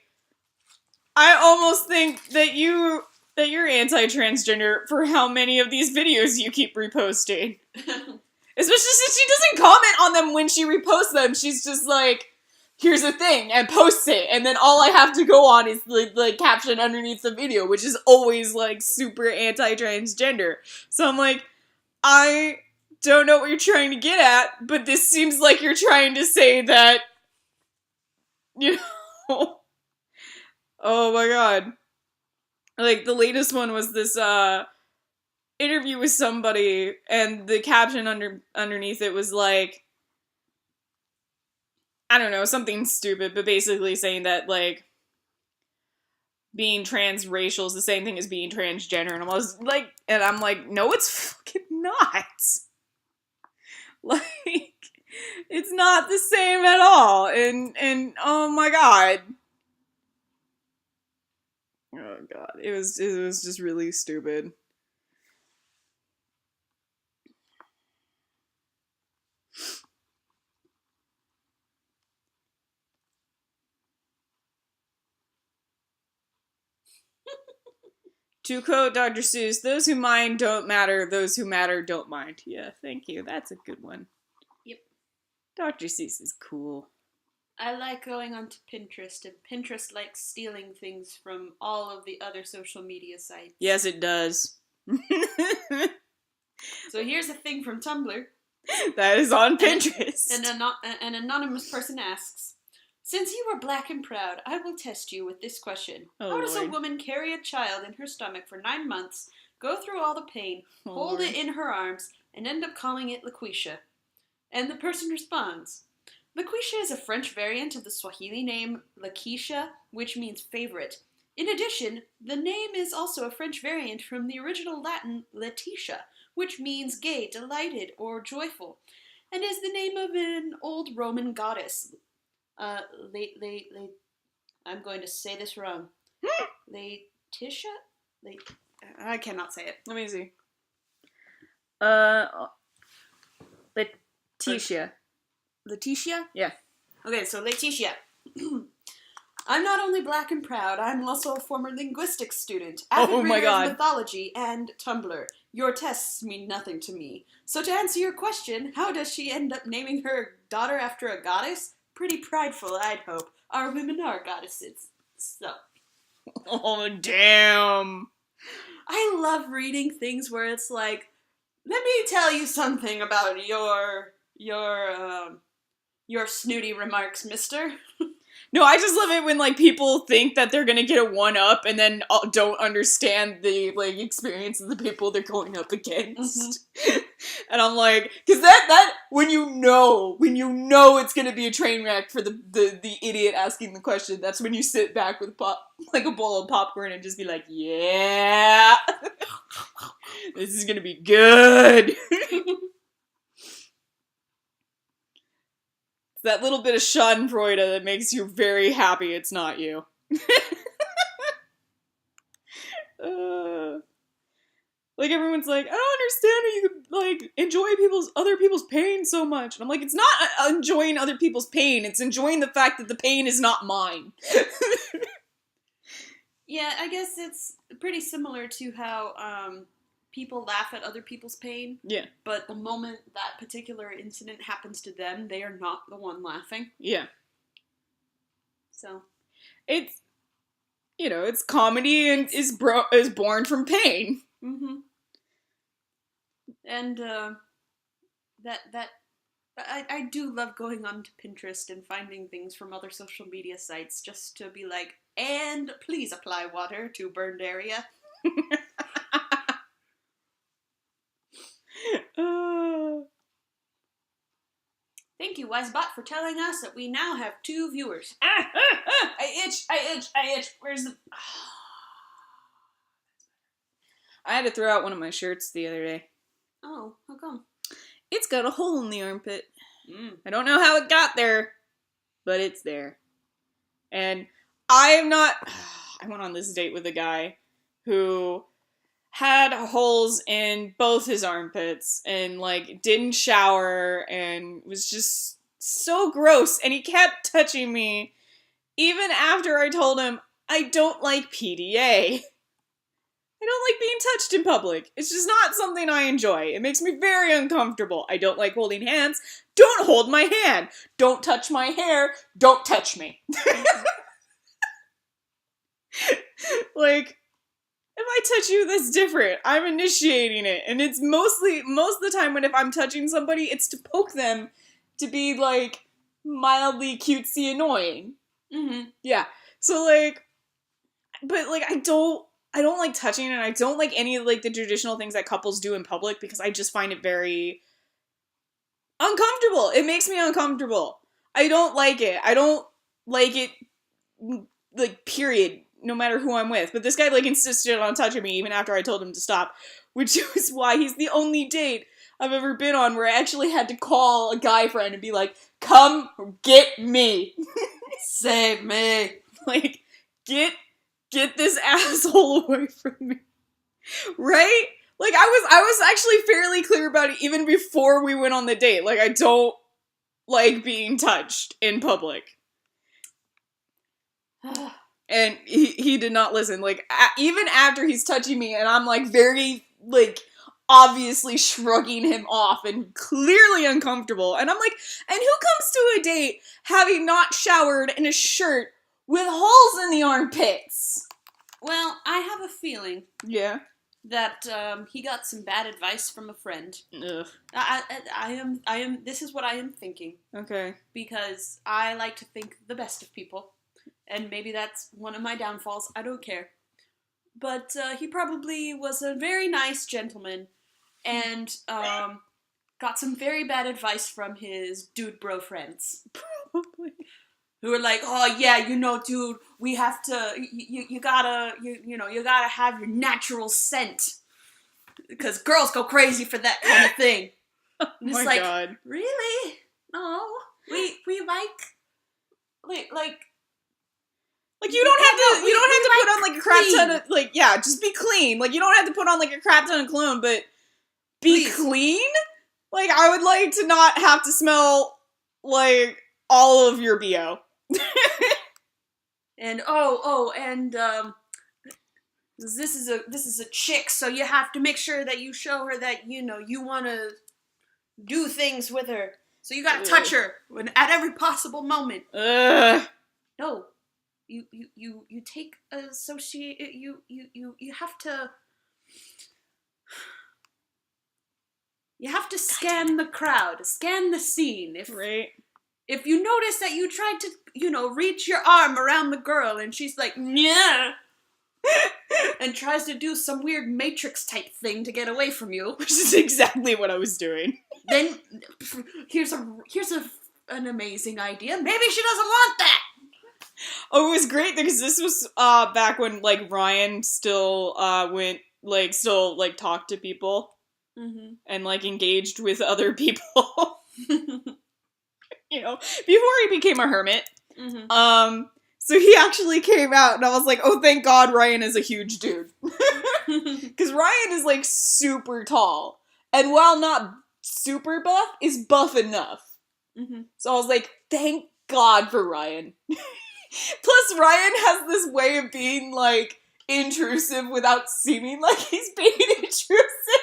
S1: I almost think that you're anti-transgender for how many of these videos you keep reposting. Especially since she doesn't comment on them when she reposts them. She's just like, here's a thing, and posts it, and then all I have to go on is the caption underneath the video, which is always, like, super anti-transgender. So I'm like, I don't know what you're trying to get at, but this seems like you're trying to say that, you know, oh my god. Like, the latest one was this, interview with somebody, and the caption underneath it was like, I don't know, something stupid, but basically saying that, like, being transracial is the same thing as being transgender, and I'm like, no, it's fucking not. Like, it's not the same at all, and oh my god. Oh god, it was just really stupid. To quote Dr. Seuss, those who mind don't matter, those who matter don't mind. Yeah, thank you. That's a good one.
S3: Yep.
S1: Dr. Seuss is cool.
S3: I like going onto Pinterest, and Pinterest likes stealing things from all of the other social media sites.
S1: Yes, it does.
S3: So here's a thing from Tumblr.
S1: That is on Pinterest.
S3: An anonymous person asks, since you are black and proud, I will test you with this question. How does a woman carry a child in her stomach for 9 months, go through all the pain, hold it in her arms, and end up calling it Laquisha? And the person responds, Laquisha is a French variant of the Swahili name Lakeisha, which means favorite. In addition, the name is also a French variant from the original Latin Letitia, which means gay, delighted, or joyful, and is the name of an old Roman goddess, I'm going to say this wrong. Letitia? I cannot say it.
S1: Let me see. Letitia.
S3: Letitia?
S1: Yeah.
S3: Okay, so Letitia. I'm not only black and proud, I'm also a former linguistics student, avid
S1: Oh my
S3: reader
S1: God.
S3: of mythology, and Tumblr. Your tests mean nothing to me. So to answer your question, how does she end up naming her daughter after a goddess? Pretty prideful, I'd hope. Our women are goddesses. So.
S1: Oh, damn.
S3: I love reading things where it's like, let me tell you something about your snooty remarks, mister.
S1: No, I just love it when, like, people think that they're gonna get a one-up and then don't understand the, like, experience of the people they're going up against. Mm-hmm. And I'm like, because that, when you know it's gonna be a train wreck for the idiot asking the question, that's when you sit back with a bowl of popcorn and just be like, yeah, this is gonna be good. That little bit of schadenfreude that makes you very happy it's not you. Like, everyone's like, I don't understand how you could, like, enjoy other people's pain so much. And I'm like, it's not enjoying other people's pain, it's enjoying the fact that the pain is not mine.
S3: Yeah, I guess it's pretty similar to how, people laugh at other people's pain.
S1: Yeah.
S3: But the moment that particular incident happens to them, they are not the one laughing.
S1: Yeah.
S3: So.
S1: It's, it's comedy and is born from pain.
S3: Mm-hmm. And, I do love going onto Pinterest and finding things from other social media sites just to be like, and please apply water to burned area. Thank you, Wisebot, for telling us that we now have 2 viewers.
S1: I itch. Where's the... I had to throw out one of my shirts the other day.
S3: Oh, how come?
S1: It's got a hole in the armpit. I don't know how it got there, but it's there. And I went on this date with a guy who had holes in both his armpits and, like, didn't shower and was just so gross. And he kept touching me even after I told him I don't like PDA. I don't like being touched in public. It's just not something I enjoy. It makes me very uncomfortable. I don't like holding hands. Don't hold my hand. Don't touch my hair. Don't touch me. Like, if I touch you, that's different. I'm initiating it. And it's most of the time if I'm touching somebody, it's to poke them to be, like, mildly cutesy annoying.
S3: Mm-hmm.
S1: Yeah. So, like, but, like, I don't like touching, and I don't like any of, like, the traditional things that couples do in public because I just find it very uncomfortable. It makes me uncomfortable. I don't like it. I don't like it, like, period, no matter who I'm with. But this guy, like, insisted on touching me even after I told him to stop, which is why he's the only date I've ever been on where I actually had to call a guy friend and be like, come get me.
S3: Save me.
S1: Like, get this asshole away from me. Right? Like, I was actually fairly clear about it even before we went on the date. Like, I don't like being touched in public. And he did not listen. Like, even after he's touching me and I'm, like, very, like, obviously shrugging him off and clearly uncomfortable. And I'm like, and who comes to a date having not showered in a shirt with holes in the armpits?
S3: Well, I have a feeling.
S1: Yeah.
S3: That he got some bad advice from a friend.
S1: Ugh.
S3: I am. This is what I am thinking.
S1: Okay.
S3: Because I like to think the best of people, and maybe that's one of my downfalls. I don't care. But he probably was a very nice gentleman, and got some very bad advice from his dude bro friends.
S1: Probably.
S3: Who were like, oh yeah, dude, we have to, you gotta have your natural scent. Because girls go crazy for that kind of thing.
S1: Oh my God.
S3: Really? No, we like
S1: Like you don't have to put on like a crap
S3: clean.
S1: ton of like just be clean. Like you don't have to put on like a crap ton of cologne, but be
S3: Please.
S1: clean. Like I would like to not have to smell like all of your BO.
S3: And this is a chick, so you have to make sure that you show her that you want to do things with her. So you gotta touch her at every possible moment.
S1: Ugh.
S3: No, you take associate. You have to. You have to scan the crowd, scan the scene. If you notice that you tried to, reach your arm around the girl and she's like, yeah, and tries to do some weird Matrix type thing to get away from you,
S1: Which is exactly what I was doing.
S3: then here's an amazing idea. Maybe she doesn't want that.
S1: Oh, it was great because this was back when like Ryan still talked to people and like engaged with other people. Before he became a hermit. So he actually came out and I was like, oh, thank God Ryan is a huge dude. Because Ryan is like super tall. And while not super buff, is buff enough. So I was like, thank God for Ryan. Plus Ryan has this way of being like intrusive without seeming like he's being intrusive.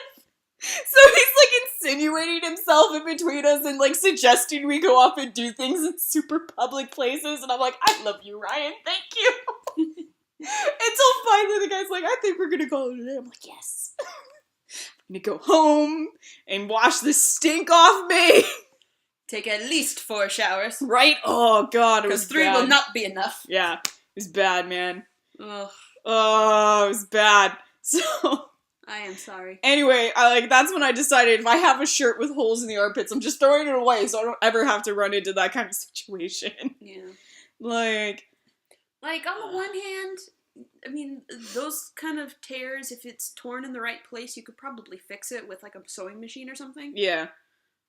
S1: So he's like insinuating himself in between us and like suggesting we go off and do things in super public places, and I'm like, I love you, Ryan, thank you. Until finally the guy's like, I think we're gonna call it a day. I'm like, yes. I'm gonna go home and wash the stink off me.
S3: Take at least 4 showers.
S1: Right? Oh God, it was
S3: 3
S1: bad.
S3: will not be enough.
S1: Yeah, it was bad, man.
S3: Ugh.
S1: Oh, it was bad. So
S3: I am sorry.
S1: anyway, that's when I decided if I have a shirt with holes in the armpits, I'm just throwing it away so I don't ever have to run into that kind of situation.
S3: Yeah.
S1: Like
S3: on the one hand, I mean, those kind of tears, if it's torn in the right place, you could probably fix it with like a sewing machine or something.
S1: yeah.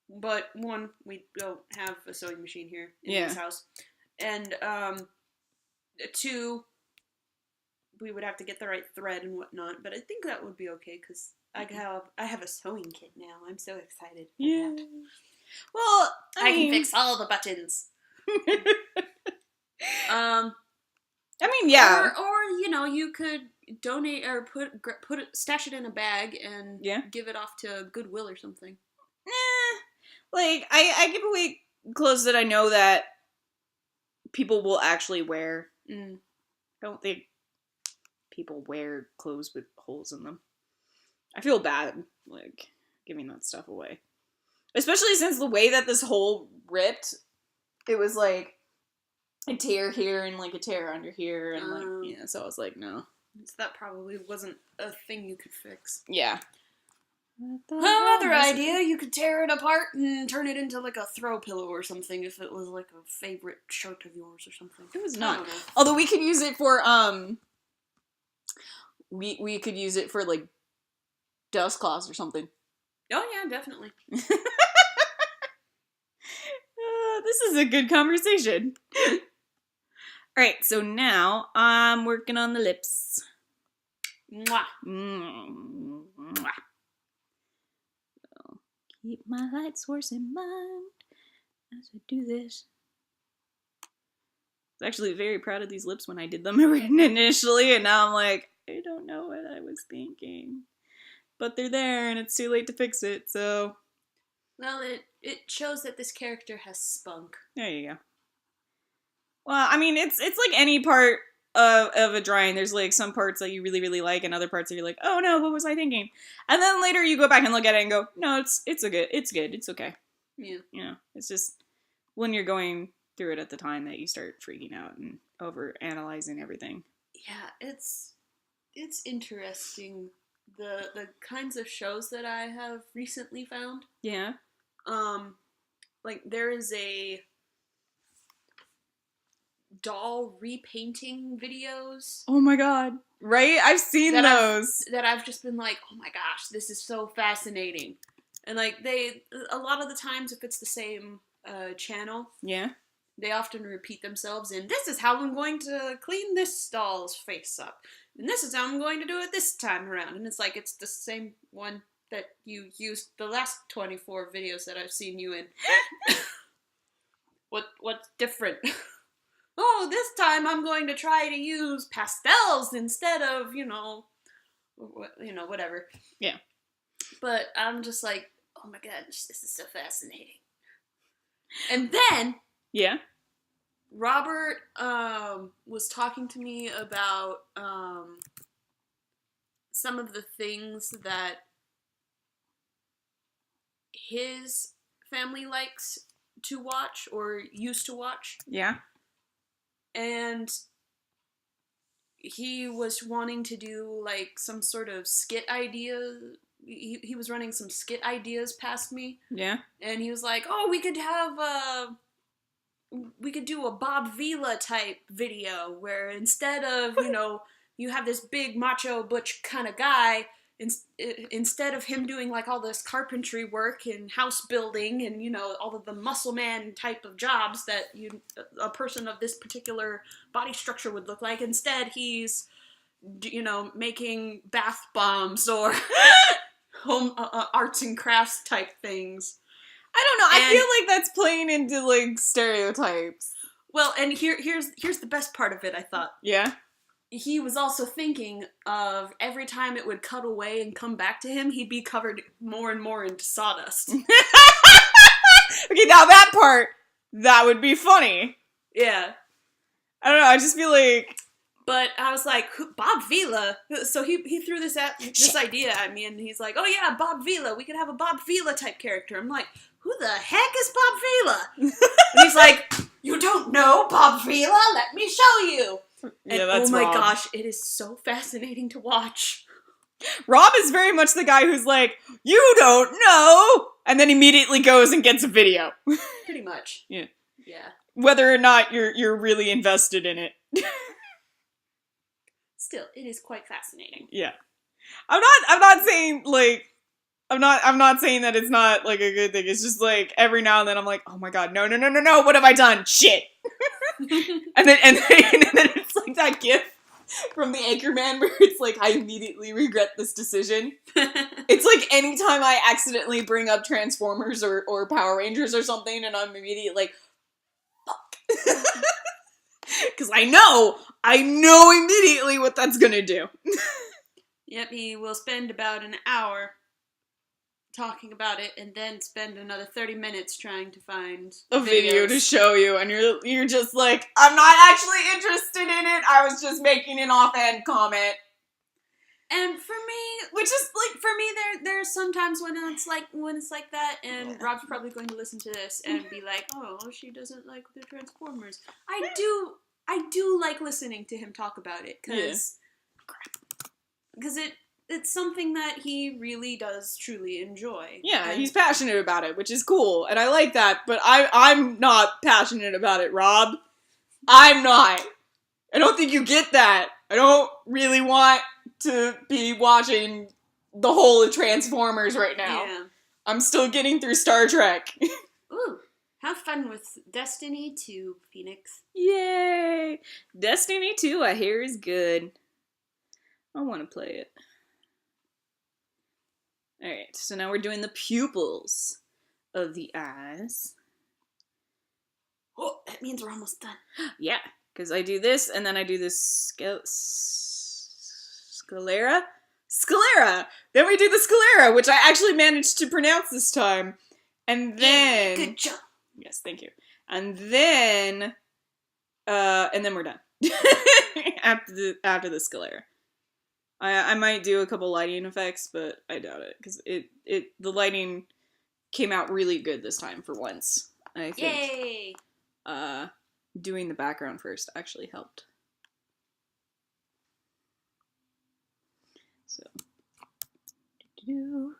S3: But 1, we don't have a sewing machine here in this house. And 2, we would have to get the right thread and whatnot, but I think that would be okay because I have a sewing kit now. I'm so excited for that.
S1: Well,
S3: I can fix all the buttons.
S1: I mean, yeah.
S3: Or you could donate or put it, stash it in a bag and give it off to Goodwill or something.
S1: Like I give away clothes that I know that people will actually wear. I don't think people wear clothes with holes in them. I feel bad, like, giving that stuff away. Especially since the way that this hole ripped, it was like a tear here and like a tear under here and like, so I was like, no.
S3: So that probably wasn't a thing you could fix.
S1: Yeah.
S3: Another idea, you could tear it apart and turn it into like a throw pillow or something if it was like a favorite shirt of yours or something.
S1: It was not. Although we could use it for, we could use it for like dust cloths or something.
S3: Oh yeah, definitely.
S1: This is a good conversation. Alright, so now I'm working on the lips.
S3: Mwah.
S1: Mwah. So, keep my light source in mind as I do this. I was actually very proud of these lips when I did them initially, and now I'm like, I don't know what I was thinking. But they're there, and it's too late to fix it, so...
S3: Well, it shows that this character has spunk.
S1: There you go. Well, I mean, it's like any part of a drawing. There's like some parts that you really, really like, and other parts that you're like, oh no, what was I thinking? And then later you go back and look at it and go, no, it's good, it's okay.
S3: Yeah.
S1: You know, it's just when you're going through it at the time that you start freaking out and over analyzing everything.
S3: Yeah, it's interesting the kinds of shows that I have recently found.
S1: Yeah.
S3: Like there is a doll repainting videos.
S1: Oh my god. Right? I've seen those.
S3: That I've just been like, oh my gosh, this is so fascinating. And like a lot of the times if it's the same channel.
S1: Yeah.
S3: they often repeat themselves in, this is how I'm going to clean this doll's face up. And this is how I'm going to do it this time around. And it's like, it's the same one that you used the last 24 videos that I've seen you in. What's different? Oh, this time I'm going to try to use pastels instead of, whatever.
S1: Yeah.
S3: But I'm just like, oh my gosh, this is so fascinating. And then...
S1: Yeah?
S3: Robert was talking to me about some of the things that his family likes to watch or used to watch.
S1: Yeah.
S3: And he was wanting to do like some sort of skit idea. He was running some skit ideas past me.
S1: Yeah.
S3: And he was like, oh, we could do a Bob Vila type video where instead of, you have this big macho butch kind of guy, instead of him doing like all this carpentry work and house building and, all of the muscle man type of jobs that a person of this particular body structure would look like, instead he's, making bath bombs or home arts and crafts type things.
S1: I don't know. I feel like that's playing into, like, stereotypes.
S3: Well, and here's the best part of it, I thought.
S1: Yeah?
S3: He was also thinking of every time it would cut away and come back to him, he'd be covered more and more into sawdust.
S1: Okay, now that part, that would be funny.
S3: Yeah.
S1: I don't know, I just feel like...
S3: But I was like, Bob Vila? So he threw this idea at me, and he's like, oh yeah, Bob Vila. We could have a Bob Vila type character. I'm like, who the heck is Bob Vila? And he's like, you don't know Bob Vila? Let me show you. And
S1: yeah, that's
S3: oh my
S1: Rob.
S3: Gosh, it is so fascinating to watch.
S1: Rob is very much the guy who's like, you don't know! And then immediately goes and gets a video.
S3: Pretty much.
S1: Yeah.
S3: Yeah.
S1: Whether or not you're really invested in it.
S3: Still, it is quite fascinating.
S1: Yeah. I'm not saying, like, I'm not saying that it's not, like, a good thing. It's just, like, every now and then I'm like, oh my god, no, what have I done? Shit! and then it's like that gif from the Anchorman where it's like, I immediately regret this decision. It's like anytime I accidentally bring up Transformers or Power Rangers or something and I'm immediately like, fuck. Because I know immediately what that's gonna do.
S3: Yep, he will spend about an hour talking about it and then spend another 30 minutes trying to find
S1: a video to show you, and you're just like, I'm not actually interested in it, I was just making an offhand comment.
S3: And for me, which is like, for me, there's sometimes when it's like that, and Rob's probably going to listen to this and be like, oh, she doesn't like the Transformers. I do like listening to him talk about it, because it's something that he really does truly enjoy.
S1: Yeah, he's passionate about it, which is cool, and I like that, but I'm not passionate about it, Rob. I'm not. I don't think you get that. I don't really want to be watching the whole of Transformers right now.
S3: Yeah.
S1: I'm still getting through Star Trek.
S3: Ooh, have fun with Destiny 2, Phoenix.
S1: Yay! Destiny 2, I hear, is good. I want to play it. Alright, so now we're doing the pupils of the eyes.
S3: Oh, that means we're almost done.
S1: Yeah, because I do this, and then I do this sclera? Sclera! Then we do the sclera, which I actually managed to pronounce this time. And then...
S3: Good job.
S1: Yes, thank you. And then we're done. after the sclera. I might do a couple lighting effects, but I doubt it, because the lighting came out really good this time for once. I think.
S3: Yay!
S1: Doing the background first actually helped. So, and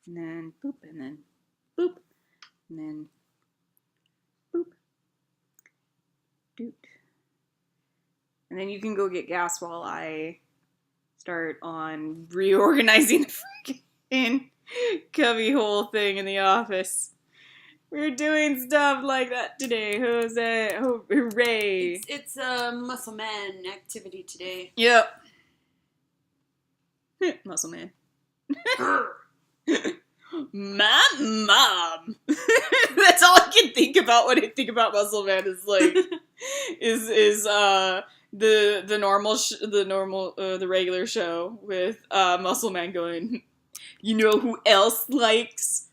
S1: then boop, and then boop, and then boop, doot. And then you can go get gas while I start on reorganizing the freaking cubby hole thing in the office. We're doing stuff like that today. Jose. Oh, hooray.
S3: It's a muscle man activity today.
S1: Yep. Muscle man. My mom. That's all I can think about when I think about Muscle Man is like the regular show with Muscle Man going, you know who else likes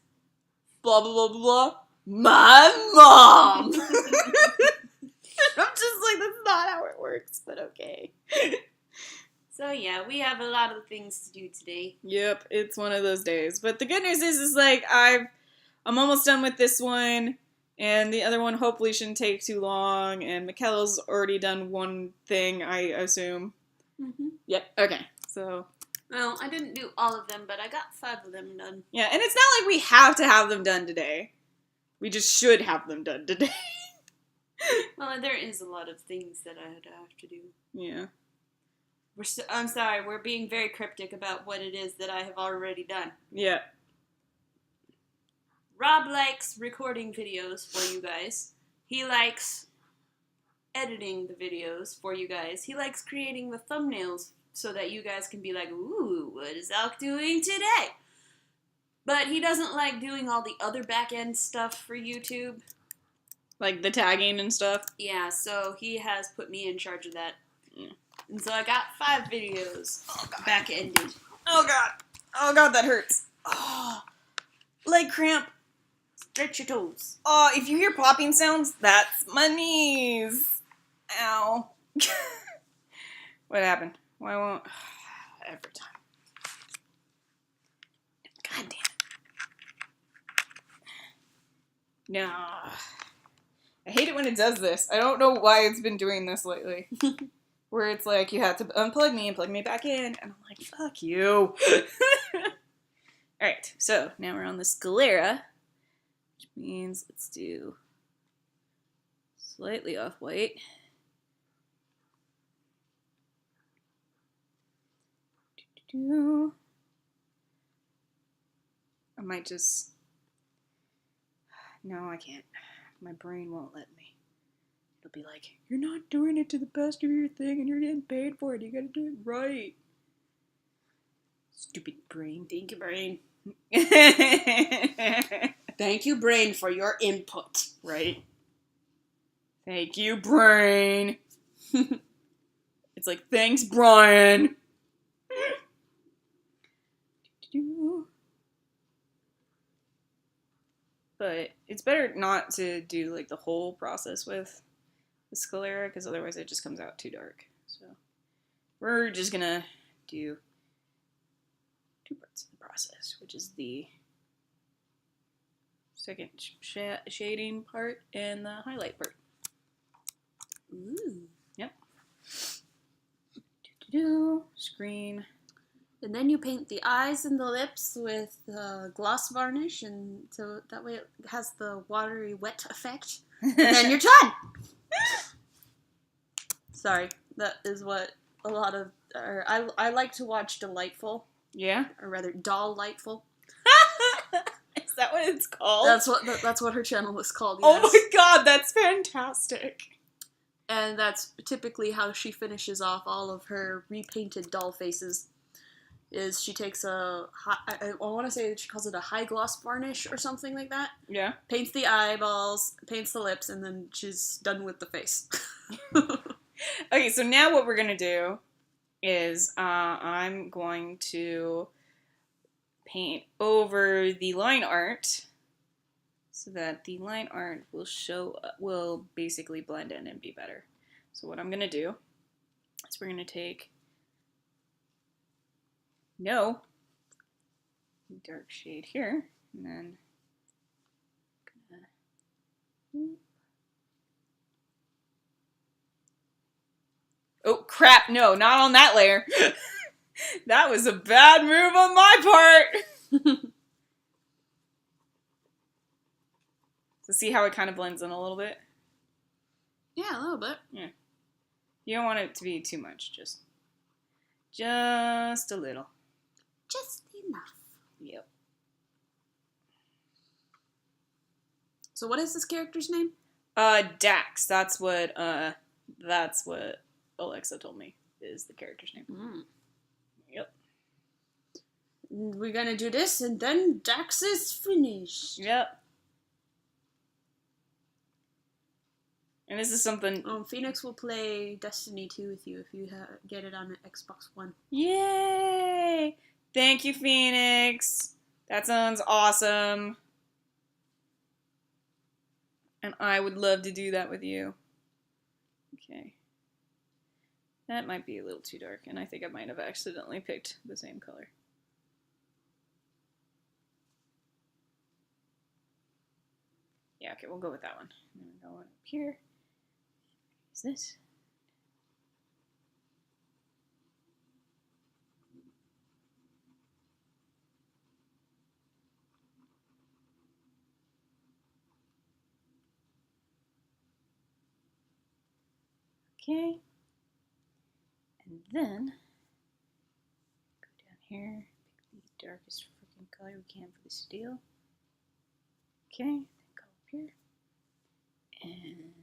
S1: blah blah blah blah blah? My mom. I'm just like, that's not how it works, but okay.
S3: So yeah, we have a lot of things to do today.
S1: Yep, it's one of those days. But the good news is like I'm almost done with this one, and the other one hopefully shouldn't take too long. And Mikella's already done one thing, I assume.
S3: Mm-hmm.
S1: Yep. Okay. So.
S3: Well, I didn't do all of them, but I got 5 of them done.
S1: Yeah, and it's not like we have to have them done today. We just should have them done today.
S3: Well, there is a lot of things that I have to do.
S1: Yeah.
S3: I'm sorry, we're being very cryptic about what it is that I have already done.
S1: Yeah.
S3: Rob likes recording videos for you guys. He likes editing the videos for you guys. He likes creating the thumbnails so that you guys can be like, ooh, what is Alch doing today? But he doesn't like doing all the other back-end stuff for YouTube.
S1: Like the tagging and stuff?
S3: Yeah, so he has put me in charge of that.
S1: Yeah.
S3: And so I got 5 videos back-ended.
S1: Oh god. Oh god, that hurts. Oh. Leg cramp.
S3: Stretch your toes.
S1: Oh, if you hear popping sounds, that's my knees. Ow. What happened? Why won't... Every time. God damn it. No. I hate it when it does this. I don't know why it's been doing this lately. Where it's like, you have to unplug me and plug me back in. And I'm like, fuck you. Alright, so now we're on the sclera. Which means let's do slightly off-white. I might just... No, I can't. My brain won't let me. It'll be like, you're not doing it to the best of your thing and you're getting paid for it. You gotta do it right. Stupid brain.
S3: Thank you, brain. Thank you, brain, for your input.
S1: Right. Thank you, brain. It's like, thanks, Brian. But it's better not to do like the whole process with the sclera, because otherwise it just comes out too dark. So we're just gonna do 2 parts of the process, which is the second shading part and the highlight part.
S3: Ooh.
S1: Yep. Screen.
S3: And then you paint the eyes and the lips with gloss varnish, and so that way it has the watery wet effect. And then you're done! Sorry, that is what a lot of... I like to watch Delightful.
S1: Yeah?
S3: Or rather, Doll-lightful.
S1: Is that what it's called?
S3: That's what her channel is called,
S1: Oh
S3: yes.
S1: my god, that's fantastic.
S3: And that's typically how she finishes off all of her repainted doll faces. Is she takes I want to say that she calls it a high gloss varnish or something like that.
S1: Yeah.
S3: Paints the eyeballs, paints the lips, and then she's done with the face.
S1: Okay, so now what we're gonna do is I'm going to paint over the line art so that the line art will basically blend in and be better. So what I'm gonna do is we're gonna take dark shade here, and then oh crap, no, not on that layer. That was a bad move on my part. So see how it kind of blends in a little bit?
S3: Yeah, a little bit.
S1: Yeah. You don't want it to be too much, just a little.
S3: Just enough.
S1: Yep.
S3: So what is this character's name?
S1: Dax. That's what Alexa told me is the character's name.
S3: Mm.
S1: Yep.
S3: We're gonna do this, and then Dax is finished.
S1: Yep. And this is something...
S3: Phoenix will play Destiny 2 with you if you get it on the Xbox One.
S1: Yay! Thank you, Phoenix. That sounds awesome. And I would love to do that with you. Okay. That might be a little too dark, and I think I might have accidentally picked the same color. Yeah, okay, we'll go with that one. And then go up here. Is this? Okay. And then go down here, pick the darkest freaking color we can for this deal. Okay, then go up here. And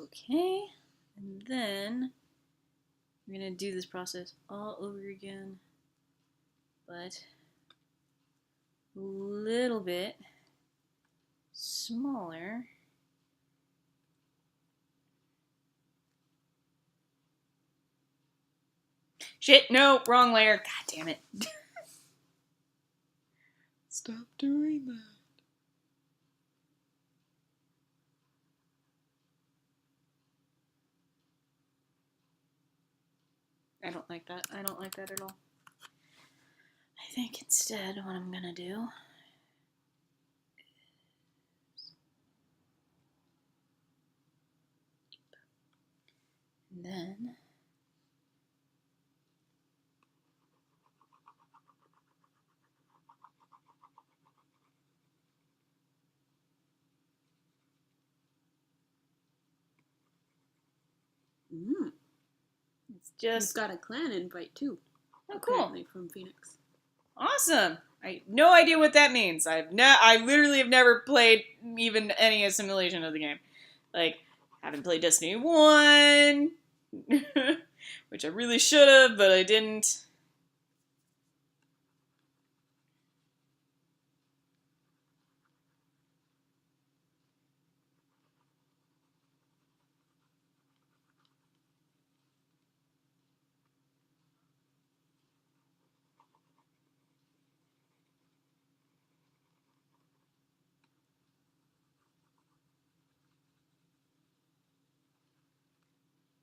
S1: okay, and then we're gonna do this process all over again, but a little bit smaller. Shit, no, wrong layer. God damn it. Stop doing that. I don't like that. I don't like that at all. I think instead what I'm gonna do and then it's just...
S3: You've got a clan invite too.
S1: Oh, cool.
S3: Apparently from Phoenix.
S1: Awesome. I have no idea what that means. I literally have never played even any assimilation of the game. Like, haven't played Destiny 1, which I really should have, but I didn't.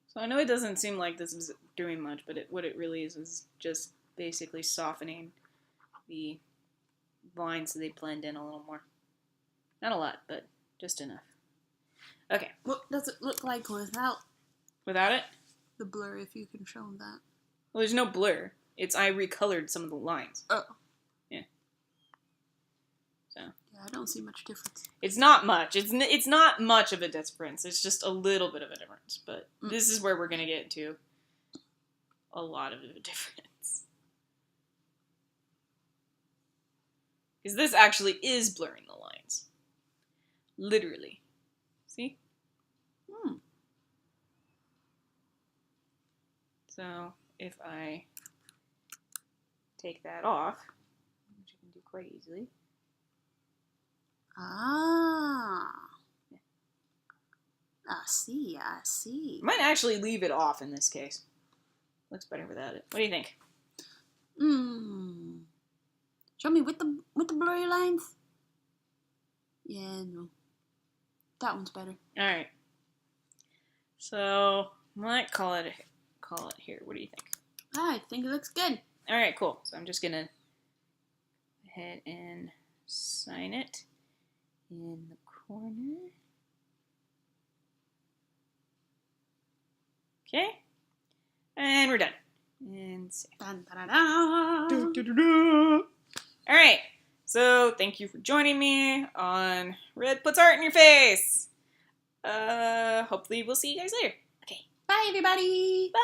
S1: So I know it doesn't seem like this is doing much, but what it really is just basically softening the lines so they blend in a little more. Not a lot, but just enough. Okay.
S3: What does it look like without
S1: Without it?
S3: the blur, if you can show them that?
S1: Well, there's no blur. I recolored some of the lines.
S3: Oh.
S1: Yeah. So.
S3: Yeah, I don't see much difference.
S1: It's not much. It's not much of a difference. It's just a little bit of a difference. But this is where we're going to get into a lot of a difference. Because this actually is blurring the lines. Literally. See? So, if I take that off, which I can do quite easily.
S3: Ah. Yeah. I see.
S1: I might actually leave it off in this case. Looks better without it. What do you think?
S3: Show me with the blurry lines. Yeah, no. That one's better.
S1: Alright. So, I might call it here. What do you think?
S3: I think it looks good.
S1: Alright, cool. So I'm just gonna go ahead and sign it in the corner. Okay? And we're done. And save.
S3: Dun, dun, dun, dun.
S1: Alright, so thank you for joining me on Red Puts Art in Your Face. Hopefully we'll see you guys later. Okay,
S3: Bye, everybody.
S1: bye!